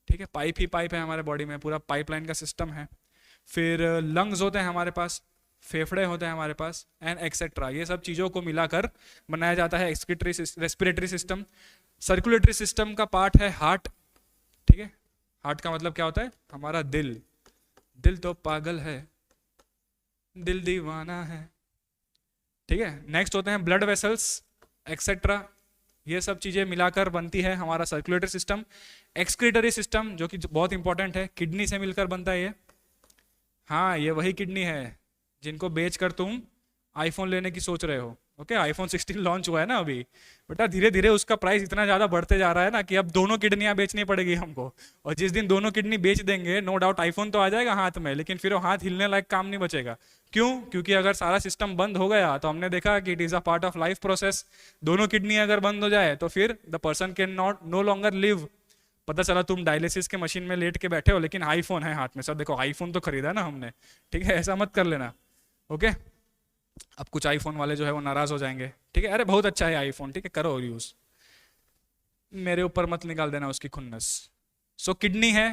ठीक है? पाइप ही पाइप है हमारे बॉडी में, पूरा पाइपलाइन का सिस्टम है। फिर लंग्स होते हैं हमारे पास, फेफड़े होते हैं हमारे पास, एंड एक्सेट्रा। ये सब चीज़ों को मिलाकर बनाया जाता है रेस्पिरेटरी सिस्टम। सर्कुलेटरी सिस्टम का पार्ट है हार्ट, ठीक है? हार्ट का मतलब क्या होता है? हमारा दिल। दिल तो पागल है, दिल दीवाना है, ठीक है? नेक्स्ट होते हैं ब्लड वेसल्स एक्सेट्रा। ये सब चीजें मिलाकर बनती है हमारा सर्कुलेटरी सिस्टम। एक्सक्रीटरी सिस्टम जो कि बहुत इंपॉर्टेंट है, किडनी से मिलकर बनता है ये। हाँ, ये वही किडनी है जिनको बेचकर तुम आईफोन लेने की सोच रहे हो। ओके, आईफोन 16 लॉन्च हुआ है ना अभी, बेटा धीरे धीरे उसका प्राइस इतना ज़्यादा बढ़ते जा रहा है ना कि अब दोनों किडनियाँ बेचनी पड़ेगी हमको। और जिस दिन दोनों किडनी बेच देंगे, नो डाउट आईफोन तो आ जाएगा हाथ में, लेकिन फिर वो हाथ हिलने लायक काम नहीं बचेगा। क्यों? क्योंकि अगर सारा सिस्टम बंद हो गया तो हमने देखा कि it is a part of life process. दोनों किडनी अगर बंद हो जाए तो फिर the person can not know longer live. पता चला तुम डायलिसिस के मशीन में लेट के बैठे हो लेकिन आईफोन है हाथ में। सर देखो, आईफोन तो खरीदा ना हमने, ठीक है? ऐसा मत कर लेना, ओके? अब कुछ आईफोन वाले जो है वो नाराज हो जाएंगे, ठीक है? अरे बहुत अच्छा है आईफोन, ठीक है, करो यूज, मेरे ऊपर मत निकाल देना उसकी खुन्नस। सो किडनी है,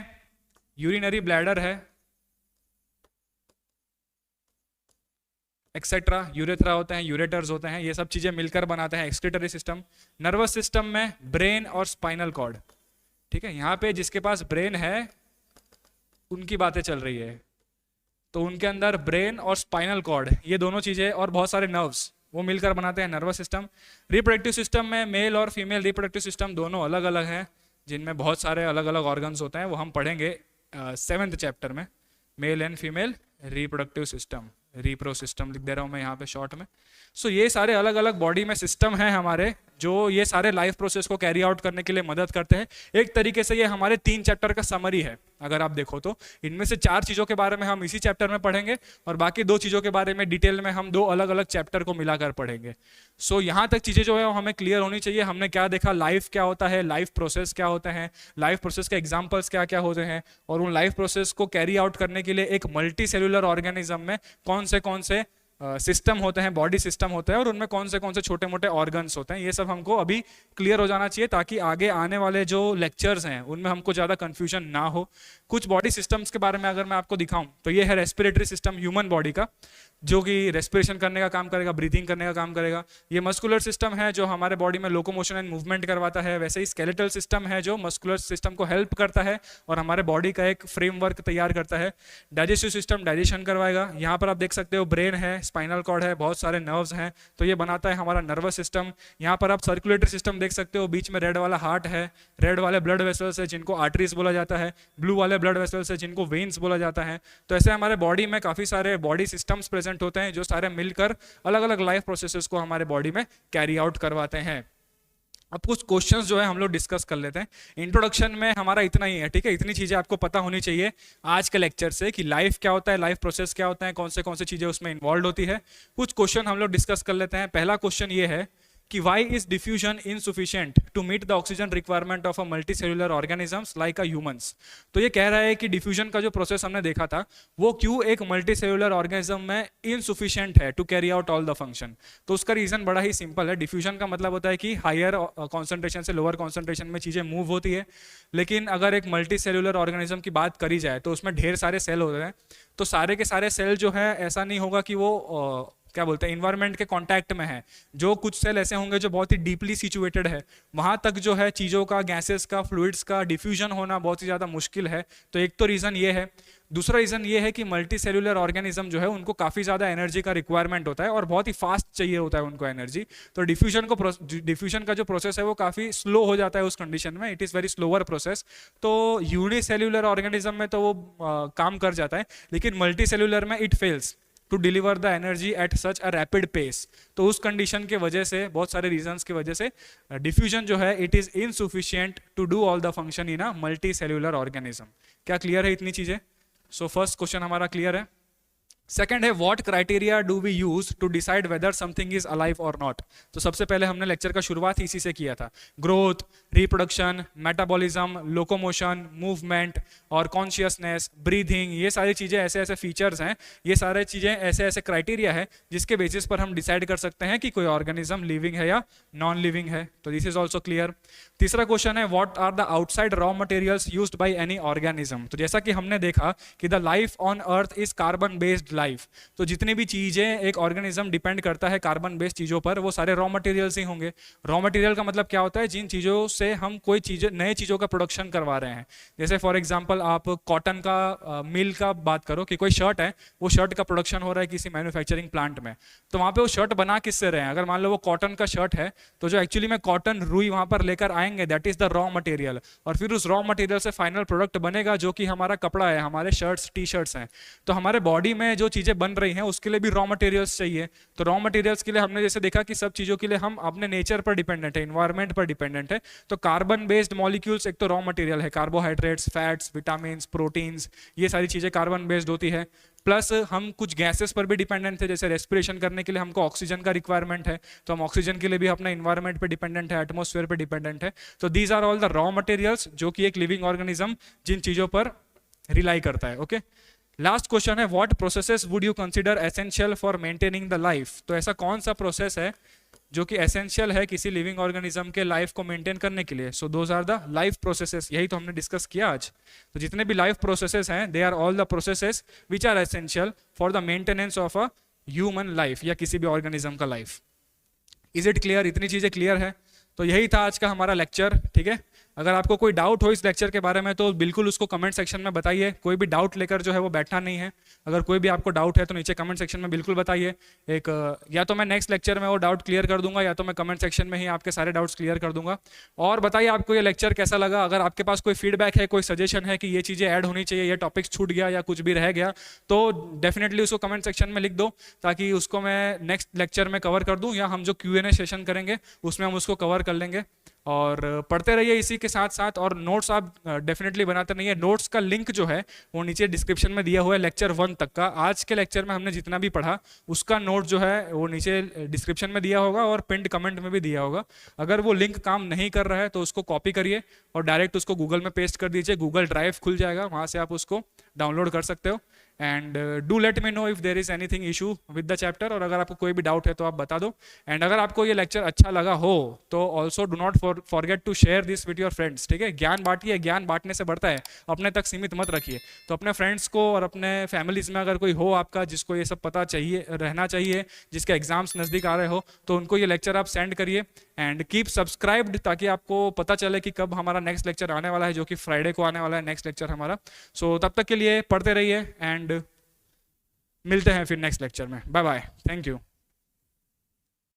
यूरिनरी ब्लैडर है, एक्सेट्रा, यूरेथ्रा होते हैं, यूरेटर्स होते हैं, ये सब चीजें मिलकर बनाते हैं एक्सक्रीटरी सिस्टम। नर्वस सिस्टम में ब्रेन और स्पाइनल कॉर्ड, ठीक है, यहाँ पे जिसके पास ब्रेन है उनकी बातें चल रही है, तो उनके अंदर ब्रेन और स्पाइनल कॉर्ड ये दोनों चीजें और बहुत सारे नर्व्स वो मिलकर बनाते हैं नर्वस सिस्टम। रिप्रोडक्टिव सिस्टम में मेल और फीमेल रिप्रोडक्टिव सिस्टम दोनों अलग अलग हैं, जिनमें बहुत सारे अलग अलग ऑर्गन्स होते हैं, वो हम पढ़ेंगे 7th चैप्टर में। Male and female reproductive system, रिप्रो system लिख दे रहा हूँ मैं यहाँ पे शॉर्ट में। सो ये सारे अलग अलग बॉडी में सिस्टम हैं हमारे, जो ये सारे लाइफ प्रोसेस को कैरी आउट करने के लिए मदद करते हैं। एक तरीके से ये हमारे 3 चैप्टर का समरी है अगर आप देखो तो। इनमें से 4 चीज़ों के बारे में हम इसी चैप्टर में पढ़ेंगे और बाकी 2 चीज़ों के बारे में डिटेल में हम 2 अलग अलग चैप्टर को मिलाकर पढ़ेंगे। सो यहाँ तक चीज़ें जो है वो हमें क्लियर होनी चाहिए। हमने क्या देखा, लाइफ क्या होता है, लाइफ प्रोसेस क्या होते हैं, लाइफ प्रोसेस के एग्जाम्पल्स क्या क्या होते हैं, और उन लाइफ प्रोसेस को कैरी आउट करने के लिए एक मल्टी सेलुलर ऑर्गेनिज्म में कौन से सिस्टम होते हैं, बॉडी सिस्टम होते हैं, और उनमें कौन से छोटे मोटे ऑर्गन्स होते हैं। ये सब हमको अभी क्लियर हो जाना चाहिए ताकि आगे आने वाले जो लेक्चर्स हैं उनमें हमको ज़्यादा कंफ्यूजन ना हो। कुछ बॉडी सिस्टम्स के बारे में अगर मैं आपको दिखाऊं तो ये है रेस्पिरेटरी सिस्टम ह्यूमन बॉडी का, जो कि रेस्पिरेशन करने का काम करेगा, ब्रीथिंग करने का काम करेगा। ये मस्कुलर सिस्टम है जो हमारे बॉडी में लोकोमोशन एंड मूवमेंट करवाता है। वैसे ही स्केलेटल सिस्टम है जो मस्कुलर सिस्टम को हेल्प करता है और हमारे बॉडी का एक फ्रेमवर्क तैयार करता है। डाइजेस्टिव सिस्टम डाइजेशन करवाएगा। यहाँ पर आप देख सकते हो ब्रेन है, स्पाइनल कॉर्ड है, बहुत सारे नर्व्स हैं, तो ये बनाता है हमारा नर्वस सिस्टम। यहाँ पर आप सर्कुलेटरी सिस्टम देख सकते हो, बीच में रेड वाला हार्ट है, रेड वाले ब्लड वेसल्स है जिनको आर्टरीज बोला जाता है, ब्लू वाले ब्लड वेसल्स है जिनको वेन्स बोला जाता है। तो ऐसे हमारे बॉडी में काफ़ी सारे बॉडी सिस्टम्स प्रेजेंट होते हैं जो सारे मिलकर अलग अलग लाइफ प्रोसेसेस को हमारे बॉडी में कैरी आउट करवाते हैं। अब कुछ क्वेश्चंस जो है हम लोग डिस्कस कर लेते हैं। इंट्रोडक्शन में हमारा इतना ही है, ठीक है, इतनी चीजें आपको पता होनी चाहिए आज के लेक्चर से कि लाइफ क्या होता है, लाइफ प्रोसेस क्या होता है, कौन से चीजें उसमें इन्वॉल्व होती है। कुछ क्वेश्चन हम लोग डिस्कस कर लेते हैं। पहला क्वेश्चन ये है कि why is diffusion insufficient to meet the oxygen requirement of a multicellular organisms like a humans। तो ये कह रहा है कि डिफ्यूजन का जो प्रोसेस हमने देखा था वो क्यों एक मल्टीसेलुलर ऑर्गेनिज्म में इनसुफिशिएंट है to carry out all the function. तो उसका रीजन बड़ा ही सिंपल है। डिफ्यूजन का मतलब होता है कि हायर कॉन्सेंट्रेशन से लोअर कॉन्सेंट्रेशन में चीजें मूव होती है, लेकिन अगर एक मल्टीसेलुलर ऑर्गेनिज्म की बात करी जाए तो उसमें ढेर सारे सेल होते हैं। तो सारे के सारे सेल जो है ऐसा नहीं होगा कि वो क्या बोलते हैं इन्वायरमेंट के कांटेक्ट में है। जो कुछ सेल ऐसे होंगे जो बहुत ही डीपली सिचुएटेड है, वहां तक जो है चीज़ों का, गैसेस का, फ्लूइड्स का डिफ्यूजन होना बहुत ही ज़्यादा मुश्किल है। तो एक तो रीज़न ये है। दूसरा रीज़न ये है कि मल्टी सेलुलर ऑर्गेनिज्म जो है उनको काफ़ी ज़्यादा एनर्जी का रिक्वायरमेंट होता है और बहुत ही फास्ट चाहिए होता है उनको एनर्जी। तो डिफ्यूजन का जो प्रोसेस है वो काफ़ी स्लो हो जाता है उस कंडीशन में। It is very slower process. तो यूनिसेल्युलर ऑर्गेनिज्म में तो वो काम कर जाता है, लेकिन मल्टी सेलुलर में it fails to deliver the energy at such a rapid pace. तो उस कंडीशन के वजह से, बहुत सारे रीजंस की वजह से डिफ्यूजन जो है it is insufficient to do all the function in a multi cellular organism. क्या क्लियर है इतनी चीजें? सो फर्स्ट क्वेश्चन हमारा क्लियर है। सेकेंड है what criteria do we use to decide whether something is alive और नॉट। तो सबसे पहले हमने लेक्चर का शुरुआत इसी से किया था। Growth, reproduction, metabolism, locomotion, movement और कॉन्शियसनेस, ब्रीथिंग, ये सारी चीजें ऐसे ऐसे फीचर्स हैं, ये सारे चीजें ऐसे ऐसे क्राइटेरिया है जिसके बेसिस पर हम डिसाइड कर सकते हैं कि कोई ऑर्गेनिज्म लिविंग है या नॉन लिविंग है। तो दिस इज ऑल्सो क्लियर। तीसरा क्वेश्चन है what are the outside raw materials used by any organism. तो जैसा कि हमने देखा कि the life on earth is carbon based life. तो जितनी भी चीजें एक ऑर्गेनिज्म डिपेंड करता है कार्बन बेस्ड चीजों पर, वो सारे रॉ मटेरियल्स ही होंगे। रॉ मटेरियल का मतलब क्या होता है? जिन चीजों से हम कोई चीजें, नए चीजों का प्रोडक्शन करवा रहे हैं। जैसे फॉर एग्जांपल आप कॉटन का मिल का बात करो कि कोई शर्ट है, वो शर्ट का प्रोडक्शन हो रहा है किसी मैन्युफैक्चरिंग प्लांट में, तो वहां पे वो शर्ट बना किससे रहे हैं? अगर मान लो वो कॉटन का शर्ट है तो जो एक्चुअली में कॉटन रुई वहां पर लेकर आएंगे that is the raw material, और फिर उस रॉ मटेरियल से फाइनल प्रोडक्ट बनेगा जो कि हमारा कपड़ा है, हमारे शर्ट्स, टी शर्ट्स हैं। तो हमारे बॉडी में जो चीजें बन रही हैं उसके लिए भी रॉ मटेरियल्स चाहिए। तो रॉ मटेरियल्स के लिए हमने जैसे देखा कि सब चीजों के लिए हम अपने नेचर पर डिपेंडेंट है, इन्वायरमेंट पर डिपेंडेंट है। तो कार्बन बेस्ड मॉलिक्यूल्स एक तो रॉ मटेरियल है, कार्बोहाइड्रेट्स, फैट्स, विटामिन्स, प्रोटीन्स, ये सारी चीजें कार्बन बेस्ड होती है। प्लस हम कुछ गैसेस पर भी डिपेंडेंट थे, जैसे रेस्पिरेशन करने के लिए हमको ऑक्सीजन का रिक्वायरमेंट है, तो हम ऑक्सीजन के लिए भी अपने इन्वायरमेंट पे डिपेंडेंट है, एटमॉस्फेयर पे डिपेंडेंट है। तो these are all the raw materials जो कि एक लिविंग ऑर्गेनिज्म जिन चीजों पर रिलाई करता है। ओके, लास्ट क्वेश्चन है what processes would you consider essential for maintaining the life. तो ऐसा कौन सा प्रोसेस है जो कि एसेंशियल है किसी लिविंग ऑर्गेनिज्म के लाइफ को मेंटेन करने के लिए? So those are the life processes. यही तो हमने डिस्कस किया आज। तो जितने भी लाइफ प्रोसेसेस हैं they are all the processes which are essential for the maintenance of a human life या किसी भी ऑर्गेनिज्म का लाइफ। Is it clear? इतनी चीज़ें क्लियर है? तो यही था आज का हमारा लेक्चर, ठीक है। अगर आपको कोई डाउट हो इस लेक्चर के बारे में तो बिल्कुल उसको कमेंट सेक्शन में बताइए। कोई भी डाउट लेकर जो है वो बैठना नहीं है। अगर कोई भी आपको डाउट है तो नीचे कमेंट सेक्शन में बिल्कुल बताइए। या तो मैं नेक्स्ट लेक्चर में वो डाउट क्लियर कर दूंगा, या तो मैं कमेंट सेक्शन में ही आपके सारे डाउट्स क्लियर कर दूंगा। और बताइए आपको ये लेक्चर कैसा लगा। अगर आपके पास कोई फीडबैक है, कोई सजेशन है कि ये चीज़ें ऐड होनी चाहिए, ये टॉपिक्स छूट गया या कुछ भी रह गया, तो डेफिनेटली उसको कमेंट सेक्शन में लिख दो, ताकि उसको मैं नेक्स्ट लेक्चर में कवर कर दूं, या हम जो Q&A सेशन करेंगे उसमें हम उसको कवर कर लेंगे। और पढ़ते रहिए इसी के साथ साथ, और नोट्स आप डेफिनेटली बनाते रहिए। नोट्स का लिंक जो है वो नीचे डिस्क्रिप्शन में दिया हुआ है लेक्चर 1 तक का। आज के लेक्चर में हमने जितना भी पढ़ा उसका नोट जो है वो नीचे डिस्क्रिप्शन में दिया होगा और पिंड कमेंट में भी दिया होगा। अगर वो लिंक काम नहीं कर रहा है तो उसको कॉपी करिए और डायरेक्ट उसको गूगल में पेस्ट कर दीजिए। गूगल ड्राइव खुल जाएगा, वहाँ से आप उसको डाउनलोड कर सकते हो। And do let me know if there is anything issue with the chapter, और अगर आपको कोई भी डाउट है तो आप बता दो। एंड अगर आपको ये लेक्चर अच्छा लगा हो तो also do not forget to share this with your friends, ठीक है। ज्ञान बांटिए, ज्ञान बांटने से बढ़ता है, अपने तक सीमित मत रखिए। तो अपने फ्रेंड्स को और अपने फैमिलीज में अगर कोई हो आपका जिसको ये सब पता चाहिए, रहना चाहिए, जिसके एग्जाम्स नज़दीक आ रहे हो, तो उनको ये लेक्चर आप सेंड करिए। एंड कीप सब्सक्राइब्ड, ताकि आपको पता चले कि कब हमारा नेक्स्ट लेक्चर आने वाला है, जो कि फ्राइडे को आने वाला है नेक्स्ट लेक्चर हमारा। सो तब तक के लिए पढ़ते रहिए एंड मिलते हैं फिर नेक्स्ट लेक्चर में। Bye bye, thank you.